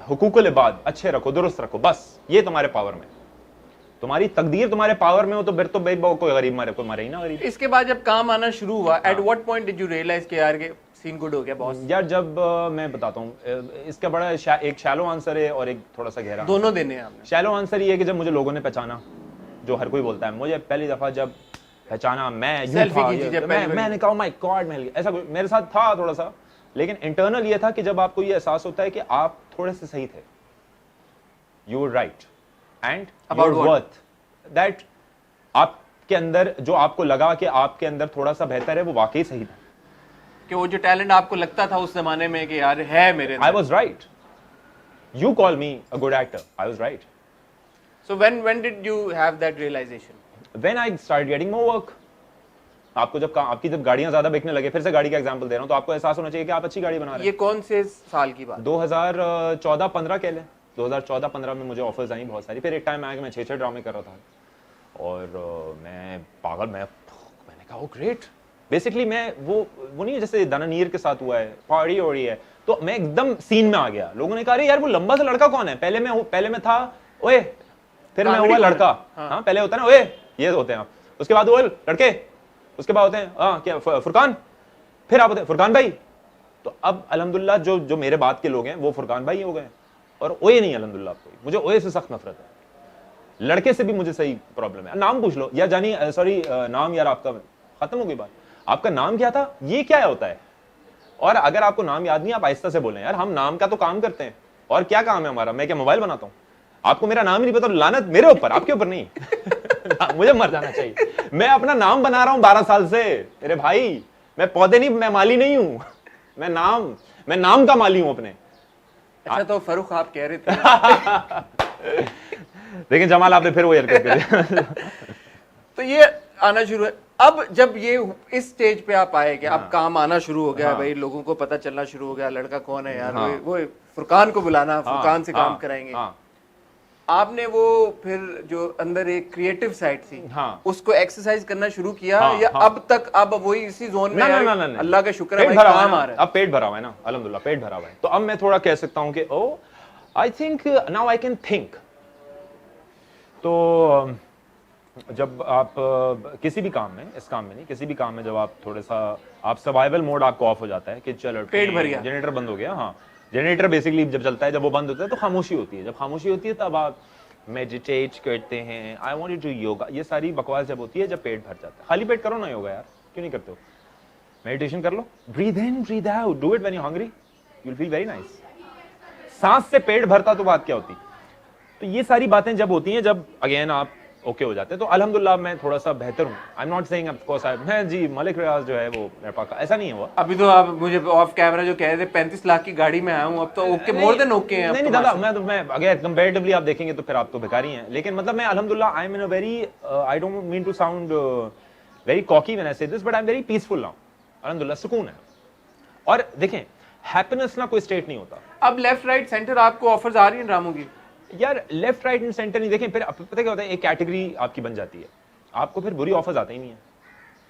हुकूकुल इबाद अच्छे रखो, दुरुस्त रखो, बस ये तुम्हारे पावर में। तुम्हारी तकदीर तुम्हारे पावर में हो तो फिर तो कोई गरीब मारे, कोई मारे ही ना गरीब। इसके बाद जब काम आना शुरू हुआ, at what point did you realise कि यार के सीन गुड हो गया बॉस? यार जब मैं बताता हूँ, इसका बड़ा एक शैलो आंसर है और एक थोड़ा सा गहरा। दोनों देने हैं आपने। शैलो आंसर ये है कि जब मुझे लोगों ने पहचाना, जो हर कोई बोलता है, मुझे पहली दफा जब पहचाना, मैं मैंने कहा माय गॉड, मैं ऐसा मेरे साथ था थोड़ा सा, लेकिन इंटरनल ये था कि जब आपको ये एहसास होता है कि आप थोड़े से सही थे, you were right and your worth, that आपके अंदर जो आपको लगा कि आपके अंदर थोड़ा सा बेहतर है, वो वाकई सही था। कि वो जो टैलेंट आपको लगता था उस जमाने में कि यार है मेरे, I was right. You call me a good actor. I was right. So when did you have that realization? When I started getting more work. आपकी जब गाड़ियां ज्यादा बिकने लगे, फिर से गाड़ी का एग्जांपल दे रहा हूं, तो आपको एहसास होना चाहिए कि आप अच्छी गाड़ी बना रहे हैं। ये कौन से साल की बात? 2014-15 कह लें। 2014-15 में मुझे ऑफर्स आई बहुत सारी। फिर एक टाइम आया कि मैं 6-6 ड्रामे कर रहा था और मैं पागल, मैंने कहा ओ ग्रेट। बेसिकली मैं वो नहीं है जैसे दानानीर के साथ हुआ है, पार्टी हो रही है, तो मैं एकदम सीन में आ गया। लोगों ने कहा अरे यार वो लंबा सा लड़का कौन है? पहले मैं था ओए, फिर मैं हुआ लड़का। हाँ, पहले होता है ना ओए, ये होते हैं आप, उसके बाद ओए लड़के, उसके बाद होते हैं क्या फुरकान, फिर आप होते हैं फुरकान भाई। तो अब अल्हम्दुलिल्लाह जो मेरे बाद के लोग हैं वो फुरकान भाई हो गए, और ओए नहीं अल्हम्दुलिल्लाह। आपको मुझे ओए से सख्त नफरत है, लड़के से भी मुझे सही प्रॉब्लम है। नाम पूछ लो या जानी, सॉरी नाम यार आपका खत्म हो गई बात, आपका नाम क्या था, ये क्या होता है? और अगर आपको नाम याद नहीं, आप आहिस्ता से बोलें यार, हम नाम का तो काम करते हैं, और क्या काम है हमारा? मैं क्या मोबाइल बनाता हूं? आपको मेरा नाम ही नहीं पता, लानत मेरे ऊपर, आपके ऊपर नहीं। मुझे मर जाना चाहिए। मैं अपना नाम बना रहा हूं 12 साल से मेरे भाई, मैं पौधे नहीं, मैं माली नहीं हूं, मैं नाम का माली हूं अपने। अच्छा तो फरूख आप कह रहे थे लेकिन जमाल आपने फिर वो यार कर तो ये आना शुरू है। अब जब ये इस स्टेज पे आप आए कि अब काम आना शुरू हो गया, भाई लोगों को पता चलना शुरू हो गया लड़का कौन है यार, वो फुरकान को बुलाना, फुरकान से काम कराएंगे। आपने वो फिर जो अंदर एक क्रिएटिव साइड थी, उसको एक्सरसाइज करना शुरू किया, या अब तक अब वही इसी जोन में? अल्लाह का शुक्र है भाई काम आ रहा है, अब पेट भरा हुआ है ना, अल्हम्दुलिल्लाह पेट भरा हुआ है। तो अब मैं थोड़ा कह सकता हूँ कि oh I think now I can think. तो जब आप किसी भी काम में, इस काम में नहीं, किसी भी काम में जब आप थोड़ा सा, आप सर्वाइवल मोड आपको ऑफ हो जाता है कि चलो पेट भर गया, जनरेटर बंद हो गया। हाँ, जनरेटर बेसिकली जब चलता है, जब वो बंद होता है तो खामोशी होती है। जब खामोशी होती है तब आप मेडिटेट करते हैं, I want to do yoga, ये सारी बकवास जब होती है जब पेट भर जाता है। खाली पेट करो ना योगा यार, क्यों नहीं करते हो? मेडिटेशन कर लो, breathe in breathe out, do it when you hungry, you will feel very nice. सांस से पेट भरता तो बात क्या होती? तो ये सारी बातें जब होती हैं, जब अगेन आप ओके हो जाते हैं, तो अल्हम्दुलिल्लाह मैं थोड़ा सा बेहतर हूँ। आई am not saying of course मैं जी मलिक रियाज जो है वो मेरे पास, ऐसा नहीं हुआ। अभी तो आप मुझे ऑफ कैमरा जो कह रहे थे 35 लाख की गाड़ी में आया हूँ, अब तो ओके, मोर देन ओके हैं। नहीं दादा, मैं अगर कंपैरेटिवली आप देखेंगे तो फिर आप तो भिखारी हैं, लेकिन मतलब मैं अल्हम्दुलिल्लाह I am in a very, I don't mean to sound very cocky when I say this, but I am very peaceful now, अल्हम्दुलिल्लाह सुकून है। और देखें, हैप्पीनेस ना कोई स्टेट नहीं होता। अब लेफ्ट राइट सेंटर आपको ऑफर्स आ रही हैं ड्रामों की? यार लेफ्ट राइट एंड सेंटर नहीं, देखें फिर पता क्या होता है, एक कैटेगरी आपकी बन जाती है, आपको फिर बुरी ऑफर्स आते ही नहीं है।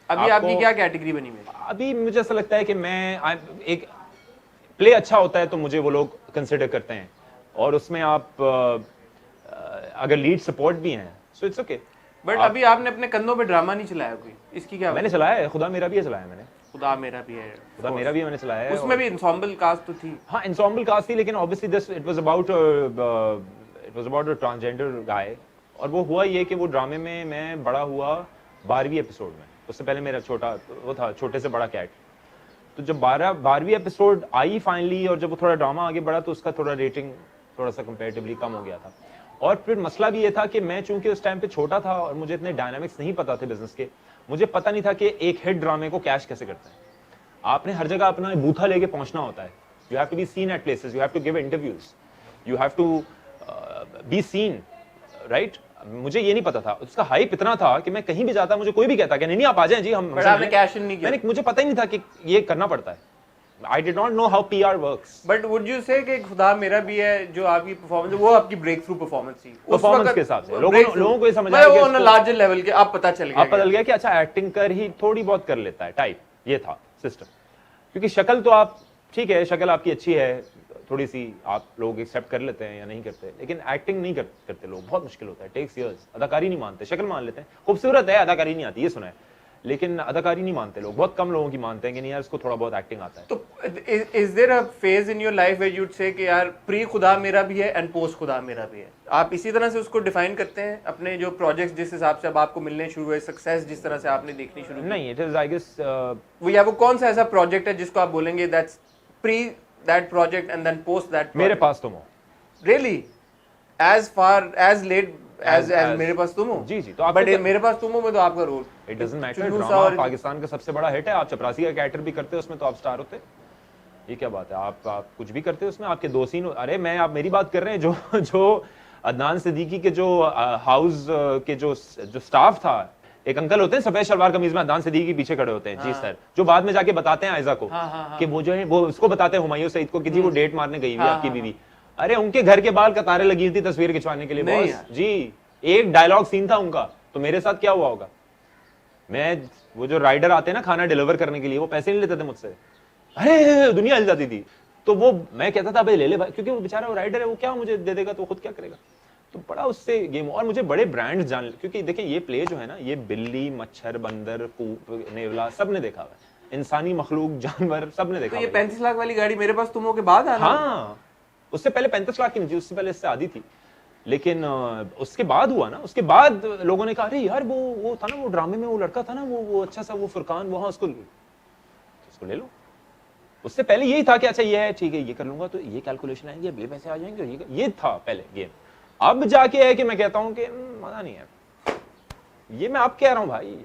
अभी आपकी क्या कैटेगरी बनी हुई? अभी मुझे ऐसा लगता है कि मैं एक प्ले अच्छा होता है तो मुझे वो लोग कंसिडर करते हैं, और उसमें आप अगर लीड सपोर्ट भी हैं सो इट्स ओके। बट अभी आपने अपने कंधों पे ड्रामा नहीं चलाया कोई, इसकी क्या? मैंने चलाया है, खुदा मेरा भी चलाया मैंने। खुदा मेरा भी है, खुदा मेरा भी मैंने चलाया है, उसमें भी ensemble cast तो थी। हाँ ensemble cast थी, लेकिन obviously this it was about a transgender guy, और वो हुआ ये कि वो ड्रामे में मैं बड़ा हुआ 12वीं एपिसोड में, उससे पहले मेरा छोटा वो था, छोटे से बड़ा कैट। तो जब 12वीं एपिसोड आई फाइनली, और जब वो थोड़ा ड्रामा आगे बढ़ा तो उसका थोड़ा रेटिंग थोड़ा सा कंपैरेटिवली कम हो गया था। और फिर मसला भी ये था कि मैं चूंकि उस टाइम पे छोटा था और मुझे इतने डायनामिक्स नहीं पता थे बिजनेस के, मुझे पता नहीं था कि एक हिट ड्रामे को कैश कैसे करते हैं। आपने हर जगह अपना बूथा लेके पहुंचना होता है, you have to be seen at places, you have to give interviews, you have to be seen, right. मुझे ये नहीं पता था, उसका हाइप इतना था कि मैं कहीं भी जाता, मुझे कोई भी कहता कि नहीं आप आ जाएं जी, हम आपने कैश इन नहीं किया। मैंने, मुझे पता ही नहीं था कि ये करना पड़ता है। I did not know how PR works. But would you say कि खुदा मेरा भी है जो आपकी परफॉर्मेंस, वो आपकी ब्रेक थ्रू परफॉर्मेंस थी परफॉर्मेंस के हिसाब से? लोगों को ये समझ आया कि वो लार्जर लेवल के अब पता चल गया कि अच्छा एक्टिंग कर ही थोड़ी बहुत कर लेता है टाइप, ये था सिस्टम। क्योंकि शक्ल तो आप ठीक है, शक्ल आपकी अच्छी है, थोड़ी सी आप लोग एक्सेप्ट कर लेते हैं या नहीं करते, लेकिन एक्टिंग नहीं करते लोग, बहुत मुश्किल होता है, टेक्स इयर्स। अदाकारी नहीं मानते, शक्ल मान लेते हैं, खूबसूरत है, अदाकारी नहीं आती, ये सुना है, लेकिन अदाकारी नहीं मानते लोग, बहुत कम लोगों की मानते हैं कि नहीं यार इसको थोड़ा बहुत एक्टिंग आता है। तो is there a phase in your life where you'd say कि यार प्री खुदा मेरा भी है एंड पोस्ट खुदा मेरा भी है? आप इसी तरह से उसको डिफाइन करते हैं अपने जो प्रोजेक्ट्स, जिस हिसाब से अब आपको मिलने शुरू हुए, सक्सेस जिस तरह से आपने देखनी शुरू की? नहीं, इट इज आई गेस वो कौन सा ऐसा प्रोजेक्ट है जिसको आप बोलेंगे that's pre that project and then post that? Mere Paas Tum Ho. Really? As far as let as Mere Paas Tum हो? जी तो आप, बट मेरे पास तुम हो में तो आपका role, it doesn't matter, drama Pakistan का सबसे बड़ा हिट है, आप चपरासी का कैरेक्टर भी करते हो उसमें तो आप स्टार होते, ये क्या बात है? आप कुछ भी करते हो उसमें, आपके दो सीन, अरे मैं, आप मेरी बात कर रहे हैं, जो अदनान सिद्दीकी के जो हाउस के जो स्टाफ था, एक अंकल होते हैं सफेद शलवार कमीज में, अदनान सिद्दीकी के पीछे खड़े होते हैं, जी सर, जो बाद में जाके बताते हैं आयजा को कि वो जो है वो उसको बताते हैं हुमायूं सईद को कि जी वो डेट मारने गई हुई आपकी बीवी, अरे उनके घर के बाल कतारें लगी थी तस्वीर खिंचवाने के लिए बॉस जी, एक डायलॉग सीन था उनका, तो मेरे साथ क्या हुआ होगा? मैं, वो जो राइडर आते हैं ना खाना डिलीवर करने के लिए, वो पैसे नहीं लेते थे मुझसे, अरे दुनिया हिल जाती थी, तो वो मैं कहता था भाई ले ले भाई, क्योंकि वो बेचारा वो राइडर है, वो क्या मुझे दे देगा तो खुद क्या करेगा, तो बड़ा उससे गेम। और मुझे बड़े ब्रांड्स जान, क्योंकि देखिए ये प्ले जो है ना, ये बिल्ली, मच्छर, बंदर, नेवला सब ने देखा हुआ है, इंसानी मखलूक, जानवर सब ने देखा। तो ये 35 लाख वाली गाड़ी मेरे पास तुम हो के बाद आना? हाँ, उससे पहले 35 लाख की नहीं थी, उससे पहले इससे आधी थी, लेकिन उसके बाद हुआ ना, उसके बाद लोगों ने कहा अरे यार वो था ना, वो ड्रामे में वो लड़का था ना, वो अच्छा सा, वो फुरकान, वहां उसको ले लो। उससे पहले यही था कि अच्छा ये है ठीक है, ये कर लूंगा तो ये कैलकुलेशन आएंगे, ये पैसे आ जाएंगे, ये था पहले गेम। अब जाके है कि मैं कहता हूं कि मजा नहीं है, ये मैं अब कह रहा हूं भाई।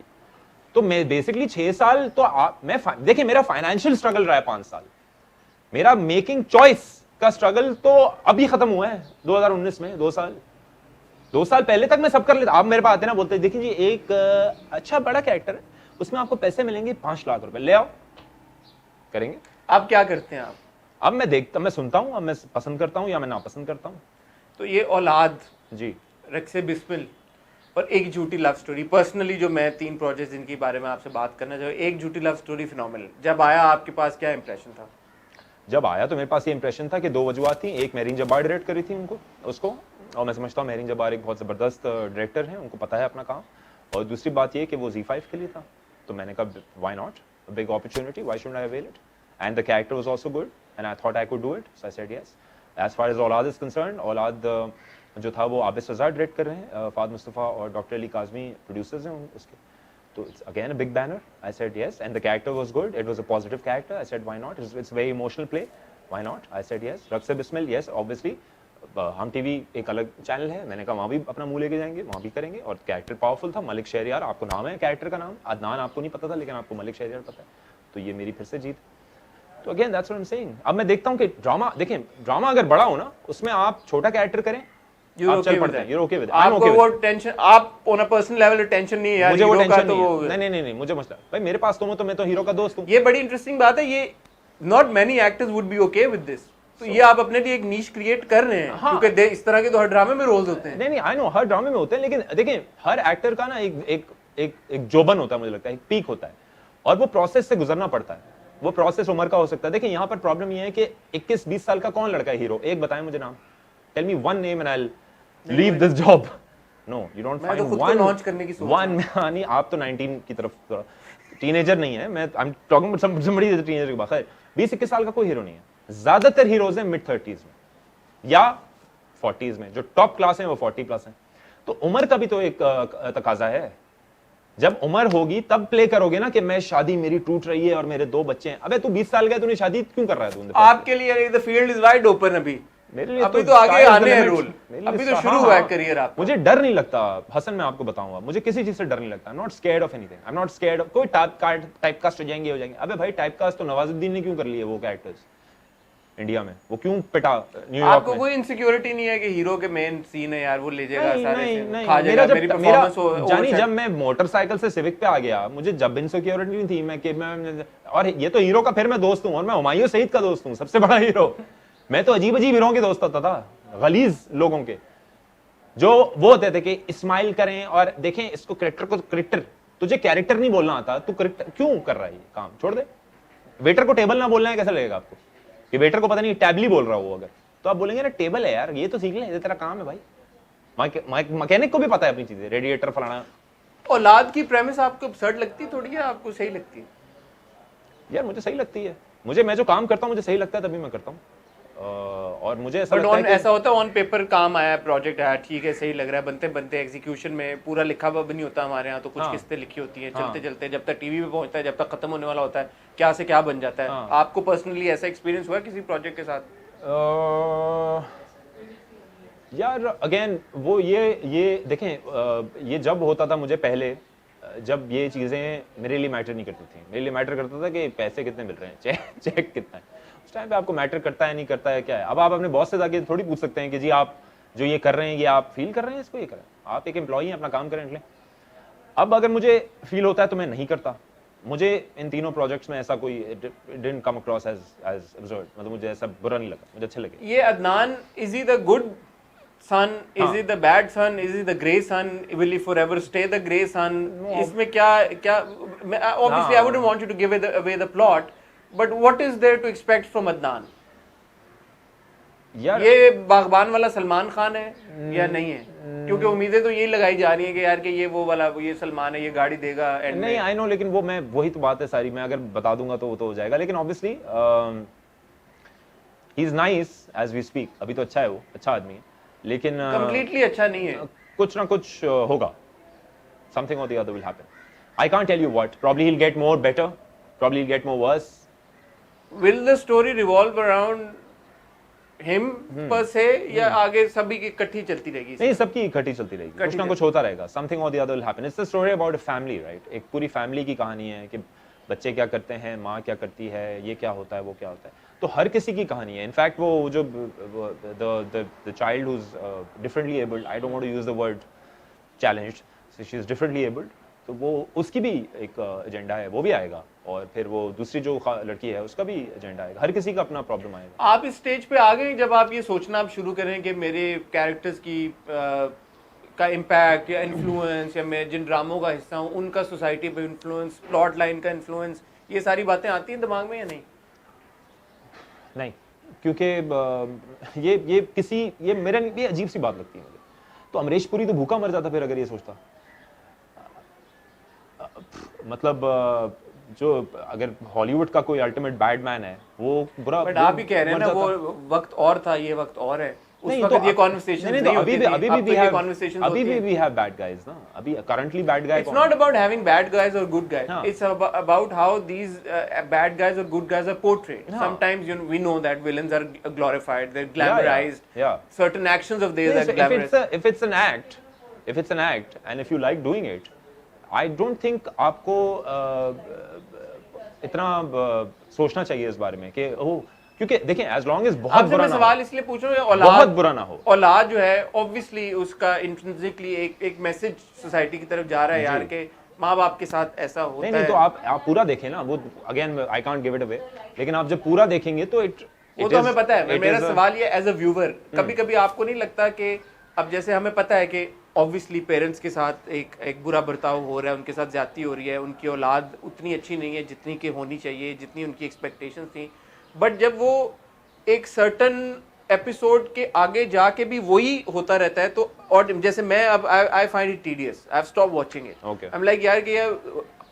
तो मैं बेसिकली 6 साल तो मैं देखिए मेरा फाइनेंशियल स्ट्रगल रहा है 5 साल, मेरा मेकिंग चॉइस का स्ट्रगल तो अभी खत्म हुआ है 2019 में। 2 साल पहले तक मैं सब कर लेता। आप मेरे पास आते ना, बोलते देखिए जी एक अच्छा बड़ा कैरेक्टर है, उसमें आपको पैसे मिलेंगे 5 लाख रुपए, ले आओ, करेंगे। आप क्या करते हैं? आप अब मैं देखता, मैं सुनता हूं, अब मैं पसंद करता हूं या मैं नापसंद करता हूं। तो ये औलाद जी, रक्से बिस्मिल और एक झूठी लव स्टोरी, पर्सनली जो मैं 3 प्रोजेक्ट जिनके बारे में आपसे बात करना चाहूँ, एक झूठी लव स्टोरी फिनोमिनल, जब आया आपके पास क्या इंप्रेशन था? जब आया तो मेरे पास ये इंप्रेशन था कि 2 वजूहत थी, एक मेहरीन जब्बार डायरेक्ट करी थी उसको, और मैं समझता हूँ मेहरीन जब्बार एक बहुत ज़बरदस्त डायरेक्टर है, उनको पता है अपना काम, और दूसरी बात ये कि वो Z5 के लिए था, तो मैंने कहा why not, a big opportunity, why should I avail it, and the character was also good and I thought I could do it, so I said yes. As far as Aulaad is concerned, Aulaad जो था वो आबिद सज़ार direct कर रहे हैं, Fahd Mustafa और doctor Ali Kazmi producers हैं उसके, so it's again a big banner. I said yes, and the character was good. It was a positive character. I said why not? It's very emotional play. Why not? I said yes. Raqs e Bismil, yes, obviously. हम TV एक अलग channel है, मैंने कहा वहाँ भी अपना मुंह लेके जाएंगे, वहाँ भी करेंगे, और कैरेक्टर पावरफुल था। मलिक शहरियार, आपको नाम है कैरेक्टर का नाम, अदनान आपको नहीं पता था, लेकिन आपको मलिक शहरियार पता है, तो ये मेरी फिर से जीत। तो again that's what I am saying. अब मैं देखता हूँ कि ड्रामा, देखें ड्रामा अगर बड़ा हो ना, उसमें आप छोटा कैरेक्टर करें, आप चल पड़ते हैं, you're okay with it. आपको वो टेंशन, आप on a personal level tension नहीं है यार, मुझे वो हीरो का टेंशन तो वो नहीं, मुझे मसला भाई मेरे पास तुम हो तो मैं तो हीरो का दोस्त हूं। ये बड़ी इंटरेस्टिंग बात है, ये not many actors would be okay with this. तो ये आप अपने लिए एक नीश क्रिएट कर रहे हैं, क्योंकि इस तरह के तो हर ड्रामे में रोल्स होते हैं। नहीं आई नो हर ड्रामे में होते हैं, लेकिन देखिए हर एक्टर का ना एक जोबन होता है, मुझे लगता है एक पीक होता है, और वो प्रोसेस से गुजरना पड़ता है। वो प्रोसेस उम्र का हो सकता है। देखिए यहाँ पर प्रॉब्लम ये है कि 21-20 साल का कौन लड़का है हीरो, एक बताएं मुझे नाम, tell me one name and I will leave this job. No you don't find one launch करने की सोच। वन नहीं, आप तो 19 की तरफ टीनेजर नहीं है, मैं I am talking about somebody is a teenager के बाद 20-21 साल का कोई हीरो नहीं है। ज्यादातर हीरोज हैं मिड 30s में या 40s में, जो टॉप क्लास है वो 40+ हैं। तो उम्र का भी तो एक तकाजा है। जब उम्र होगी तब प्ले करोगे ना कि मैं शादी मेरी टूट रही है और मेरे 2 बच्चे हैं। अबे तू 20 साल का, तूने शादी क्यों कर रहा है? तू आपके लिए the field is wide open अभी, मेरे लिए अभी तो आगे आने हैं रोल, अभी तो शुरू हुआ है हाँ, करियर आपका। मुझे डर नहीं लगता हसन, मैं आपको बताऊंगा, मुझे किसी चीज से डर नहीं लगता। Not scared of anything, I am not scared of कोई टाइप कास्ट हो जाएंगे। अबे भाई टाइप कास्ट तो नवाजुद्दीन ने क्यों कर लिए वो कैरेक्टर्स इंडिया में, वो क्यों पिटा न्यूयॉर्क आपको में? कोई इनसिक्योरिटी नहीं है कि हीरो के मेन सीन है यार, वो ले जाएगा नहीं, सारे नहीं, सीन, नहीं, खा जाएगा मेरी परफॉर्मेंस हो जानी, जब मैं मोटरसाइकिल से सिविक पे आ गया, मुझे जब इनसिक्योरिटी नहीं थी मैं कि मैं, और ये तो हीरो का फिर मैं दोस्त हूं, और मैं हुमायूं सईद का दोस्त हूं, सबसे बड़ा हीरो। मैं तो अजीब अजीब हीरों के दोस्त होता था, गलीज लोगों के, जो वो होते थे कि स्माइल करें और देखें इसको कैरेक्टर, तुझे कैरेक्टर नहीं बोलना आता, तू कैरेक्टर क्यों कर रहा है? ये काम छोड़ दे। वेटर को टेबल ना बोलना है, कैसा लगेगा आपको कि वेटर को पता नहीं टैबली बोल रहा हो? अगर तो आप बोलेंगे ना टेबल है यार, ये तो सीख ले, ये तेरा काम है भाई। मैकेनिक को भी पता है अपनी चीजें, रेडिएटर फलाना। औलाद की प्रेमिस आपको absurd लगती है थोड़ी, है आपको सही लगती है? यार मुझे सही लगती है, मैं जो काम करता हूँ मुझे सही लगता है तभी मैं करता हूँ। और मुझे ऐसा लगता है कि ऐसा होता है ऑन पेपर काम आया, प्रोजेक्ट आया, ठीक है सही लग रहा है, बनते बनते एग्जीक्यूशन में पूरा लिखा हुआ भी नहीं होता हमारे यहाँ तो, कुछ किस्तें लिखी होती हैं, चलते चलते जब तक टीवी पे पहुंचता है, जब तक खत्म होने वाला होता है, क्या से क्या बन जाता है। आपको पर्सनली ऐसा एक्सपीरियंस हुआ किसी प्रोजेक्ट के साथ? यार अगेन वो ये देखें, ये जब होता था मुझे पहले, जब ये चीजें मेरे लिए मैटर नहीं करती थी। मेरे लिए मैटर करता था कि पैसे कितने मिल रहे हैं, चेक कितना है। उस टाइम पे आपको मैटर करता है नहीं करता है क्या है। अब आप अपने बॉस से जाके थोड़ी पूछ सकते हैं कि जी आप जो ये कर रहे हैं, ये आप फील कर रहे हैं इसको, ये करें। आप एक एम्प्लॉई हैं, अपना काम करें निकले। अब अगर मुझे फील होता है तो मैं नहीं करता। मुझे इन तीनों प्रोजेक्ट्स में ऐसा कोई didn't come across as absurd, मतलब मुझे ऐसा बुरा नहीं लगा, मुझे अच्छे लगे। ये Adnan, is he the good son, is he the bad son, is he the grey son, will he forever stay the grey son? इसमें क्या obviously I wouldn't want you to give away the plot, but what is there to expect from Adnan? यार ये बागबान वाला सलमान खान है या नहीं है? क्योंकि उम्मीदें तो यही लगाई जा रही है कि यार कि ये वो वाला, ये सलमान है, ये गाड़ी देगा एंड नहीं, आई नो, लेकिन वो मैं वही तो बात है सारी, मैं अगर बता दूंगा तो वो तो हो जाएगा। लेकिन obviously he is nice as we speak, अभी तो अच्छा है, वो अच्छा आदमी है, लेकिन कंप्लीटली अच्छा नहीं है। कुछ ना कुछ होगा, something or the other will happen. I can't tell you what. Probably he'll get more better, probably he'll get more worse. Will the story revolve around him per se, या आगे सभी की इकट्ठी चलती रहेगी? नहीं, सबकी इकट्ठी चलती रहेगी, कुछ ना कुछ होता रहेगा, something or the other will happen. It's the story about a family, right? एक पूरी फैमिली की कहानी है कि बच्चे क्या करते हैं, माँ क्या करती है, ये क्या होता है, वो क्या होता है, तो हर किसी की कहानी है। इनफैक्ट वो जो the child who's differently abled, I don't want to use the word challenged, so she is differently abled, तो वो उसकी भी एक एजेंडा है, वो भी आएगा, और फिर वो दूसरी जो लड़की है उसका भी एजेंडा आएगा, हर किसी का अपना प्रॉब्लम आएगा। आप इस स्टेज पे आ गए जब आप ये सोचना आप शुरू करें कि मेरे कैरेक्टर्स की का इम्पैक्ट या इन्फ्लुएंस, या मैं जिन ड्रामों का हिस्सा हूँ उनका सोसाइटी पे इन्फ्लुएंस, प्लॉट लाइन का इन्फ्लुएंस, ये सारी बातें आती हैं दिमाग में या नहीं? नहीं, क्योंकि ये मेरे लिए अजीब सी बात लगती है मुझे। तो अमरीश पुरी तो भूखा मर जाता फिर अगर ये सोचता। मतलब जो अगर हॉलीवुड का कोई अल्टीमेट बैडमैन है वो बुरा, बट आप ही कह रहे हैं ना वो वक्त और था, ये वक्त और है। उस वक्त ये कॉन्वर्सेशन नहीं होती थी, अभी भी we have bad guys ना, अभी currently bad guy। It's not about having bad guys or good guys. It's about how these bad guys or good guys are portrayed. Sometimes we know that villains are glorified, they're glamorized. Yeah. Certain actions of theirs are glamorized. If it's an act and if you like doing it, I don't think आपको इतना सोचना चाहिए इस बारे में कि क्योंकि देखें as long as बहुत बुरा ना हो, सवाल इसलिए पूछ रहा हूँ, बहुत बुरा ना हो, औलाद जो है ऑब्वियसली उसका इंट्रिंसिकली एक मैसेज सोसाइटी की तरफ जा रहा है यार के माँ बाप के साथ ऐसा होता है। नहीं तो आप पूरा देखें ना, वो again I can't give it away, लेकिन आप जब पूरा देखेंगे तो वो तो हमें पता है। मेरा सवाल ये एज अ व्यूअर, कभी कभी आपको नहीं लगता कि अब जैसे हमें पता है कि ऑब्वियसली पेरेंट्स के साथ एक बुरा बर्ताव हो रहा है, उनके साथ ज्यादती हो रही है, उनकी औलाद उतनी अच्छी नहीं है जितनी की होनी चाहिए, जितनी उनकी एक्सपेक्टेशंस थी, बट जब वो एक सर्टन एपिसोड के आगे जाके भी वही होता रहता है तो, और जैसे मैं अब I find it tedious, I have stop watching it, I am like यार कि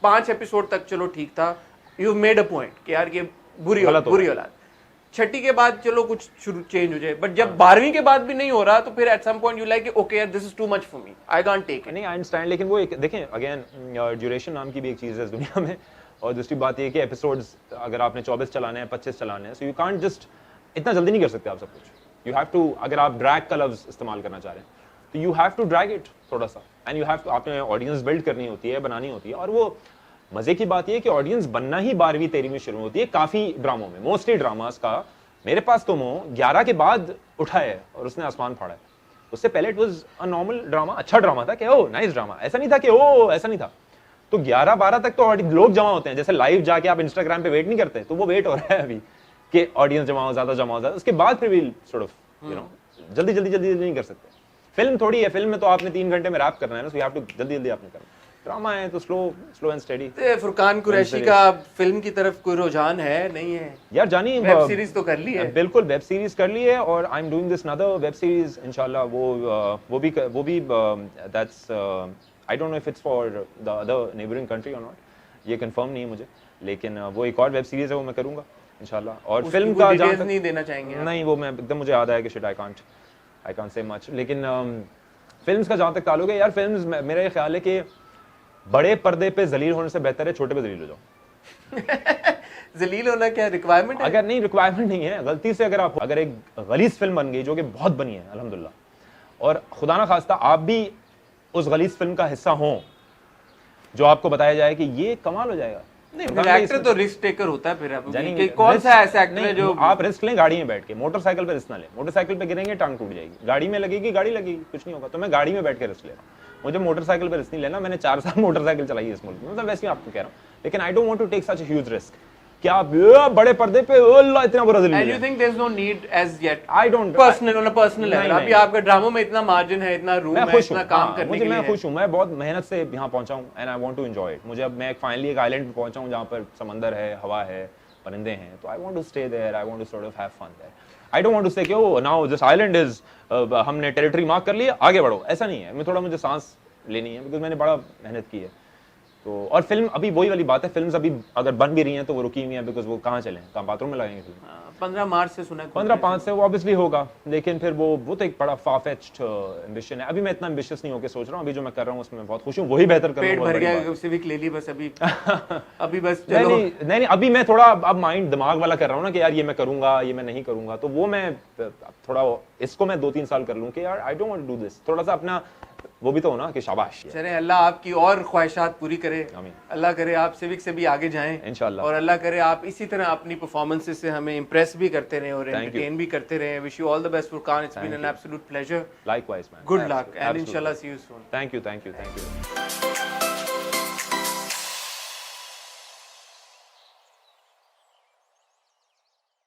5 एपिसोड तक चलो ठीक था, यू मेड अ पॉइंट कि यार ये बुरी औलाद। छठी के बाद चलो कुछ शुरू चेंज हो जाए, बट जब 12वीं के बाद भी नहीं हो रहा तो फिर at some point you like okay यार this is too much for me, I can't take it. नहीं, आई अंडरस्टैंड, लेकिन वो एक देखें अगेन ड्यूरेशन नाम की भी एक चीज़ है इस दुनिया में, और दूसरी बात ये कि एपिसोड्स अगर आपने 24 चलाने हैं, 25 चलाने हैं, सो यू कांट जस्ट इतना जल्दी नहीं कर सकते आप सब कुछ। यू हैव टू, अगर आप ड्रैग का लफ्ज इस्तेमाल करना चाह रहे हैं तो you have to drag it थोड़ा सा, एंड यू हैव टू, आपने ऑडियंस बिल्ड करनी होती है, बनानी होती है। और वो मजे की बात ये है कि ऑडियंस बनना ही 12वीं 13वीं शुरू होती है काफी ड्रामों में, मोस्टली ड्रामास का। मेरे पास तो 11 के बाद उठा है और उसने आसमान फाड़ा है। उससे पहले it was a normal drama, अच्छा ड्रामा था कि ओ नाइस ड्रामा, ऐसा नहीं था कि ओ ऐसा नहीं था। तो 11-12 तक तो लोग जमा होते हैं, जैसे लाइव जाके आप इंस्टाग्राम पे वेट नहीं करते, तो वो वेट हो रहा है अभी कि ऑडियंस जमा हो, ज्यादा जमा हो, ज्यादा। उसके बाद फिर we'll sort of you know जल्दी नहीं कर सकते। फिल्म थोड़ी है, फिल्म में तो आपने 3 घंटे में रैप करना है ना, सो यू हैव टू जल्दी आपने करना। ड्रामा है तो slow and steady. Furqan Qureshi का फिल्म की तरफ कोई रुझान है नहीं है यार? जानी वेब सीरीज तो कर ली है। बिल्कुल वेब सीरीज कर ली है, और I am doing this another web series इंशाल्लाह। वो भी that's I don't know if it's for the other neighbouring country और नॉट, ये कंफर्म नहीं है मुझे, लेकिन वो एक और वेब सीरीज है, वो मैं करूंगा इंशाल्लाह। और फिल्म का डिटेल्स नहीं देना चाहेंगे? नहीं, वो मैं एकदम, मुझे याद आया कि shit I can't say much. लेकिन फिल्म्स का जहां तक ताल्लुक है यार, फिल्म्स मेरा ये ख्याल है कि बड़े पर्दे पे जलील होने से बेहतर है छोटे पे जलील हो जाओ। जलील होना क्या रिक्वायरमेंट है? अगर नहीं, रिक्वायरमेंट नहीं है, गलती से अगर एक गलीज फिल्म बन गई, जो कि बहुत बनी है अल्हम्दुलिल्लाह, और खुदा ना खास्ता आप भी उस गलीज फिल्म का हिस्सा हो, जो आपको बताया जाए कि ये कमाल हो जाएगा। नहीं, एक्टर तो रिस्क टेकर होता है। फिर अब कौन सा ऐसा एक्टर है जो आप रिस्क लें गाड़ी में बैठ के, मोटरसाइकिल पे रिस्क ना लें। मोटरसाइकिल पे गिरेंगे टांग टूट जाएगी, गाड़ी में लगेगी गाड़ी लगेगी, कुछ नहीं होगा। तो मैं गाड़ी में बैठ के रिस्क ले रहा हूँ, मुझे मोटरसाइकिल पे रिस्क नहीं लेना। मैंने 4 साल मोटरसाइकिल चलाई है इस मुल्क में, मतलब वैसे आपको कह रहा हूँ, लेकिन I don't want to take such a huge risk कि आप बड़े पर्दे पे अल्लाह इतना बुरा जलील। And you think there is no need as yet? I don't personal on a personal level अभी आपका ड्रामा में इतना मार्जिन है, इतना रूम है, इतना काम करने के लिए। मैं खुश हूं, मैं बहुत मेहनत से यहां पहुंचा हूं, and I want to enjoy it. मुझे अब मैं फाइनली एक आइलैंड पे पहुंचा हूं जहां पर समंदर है, हवा है, परिंदे हैं, तो I want to stay there, I want to sort of have fun there. I don't want to say कि oh now this island is, हमने टेरिटरी मार्क कर लिया, आगे बढ़ो, ऐसा नहीं है। मैं थोड़ा, मुझे सांस लेनी है, बिकॉज मैंने बड़ा मेहनत की है। तो और फिल्म अभी वही वाली बात है, फिल्म्स अभी अगर बन भी रही हैं तो वो रुकी हुई हैं, बिकॉज वो कहाँ चलें, कहाँ बाथरूम में लगेंगे फिल्म। 15 मार्च से सुना है, 15-5 से वो ऑब्वियसली होगा, लेकिन फिर वो तो एक बड़ा फार-फेच्ड एम्बिशन है। अभी मैं इतना एम्बिशियस नहीं होकर सोच रहा हूँ, अभी जो मैं कर रहा हूँ उसमें मैं बहुत खुश हूँ, वही बेहतर कर रहा हूँ। पेट भर गया, सिविक ले ली बस अभी। अभी बस चलो। नहीं, अभी मैं थोड़ा अब माइंड दिमाग वाला कर रहा हूँ ना कि यार ये मैं करूंगा, ये मैं नहीं करूंगा, तो वो मैं थोड़ा इसको मैं 2-3 साल कर लूँ कि यार I don't want to do this, थोड़ा सा अपना वो भी तो हो ना कि शाबाश। चले, अल्लाह आपकी और ख्वाहिशात पूरी करे, अल्लाह करे आप सिविक से भी आगे जाएं इंशाल्लाह, और अल्लाह करे आप इसी तरह अपनी परफॉर्मेंसेस से हमें इंप्रेस भी करते रहें और एंटरटेन भी करते रहें। Wish you all the best Furqan, it's been an absolute pleasure. Likewise man, good luck and इंशाल्लाह see you soon. Thank you.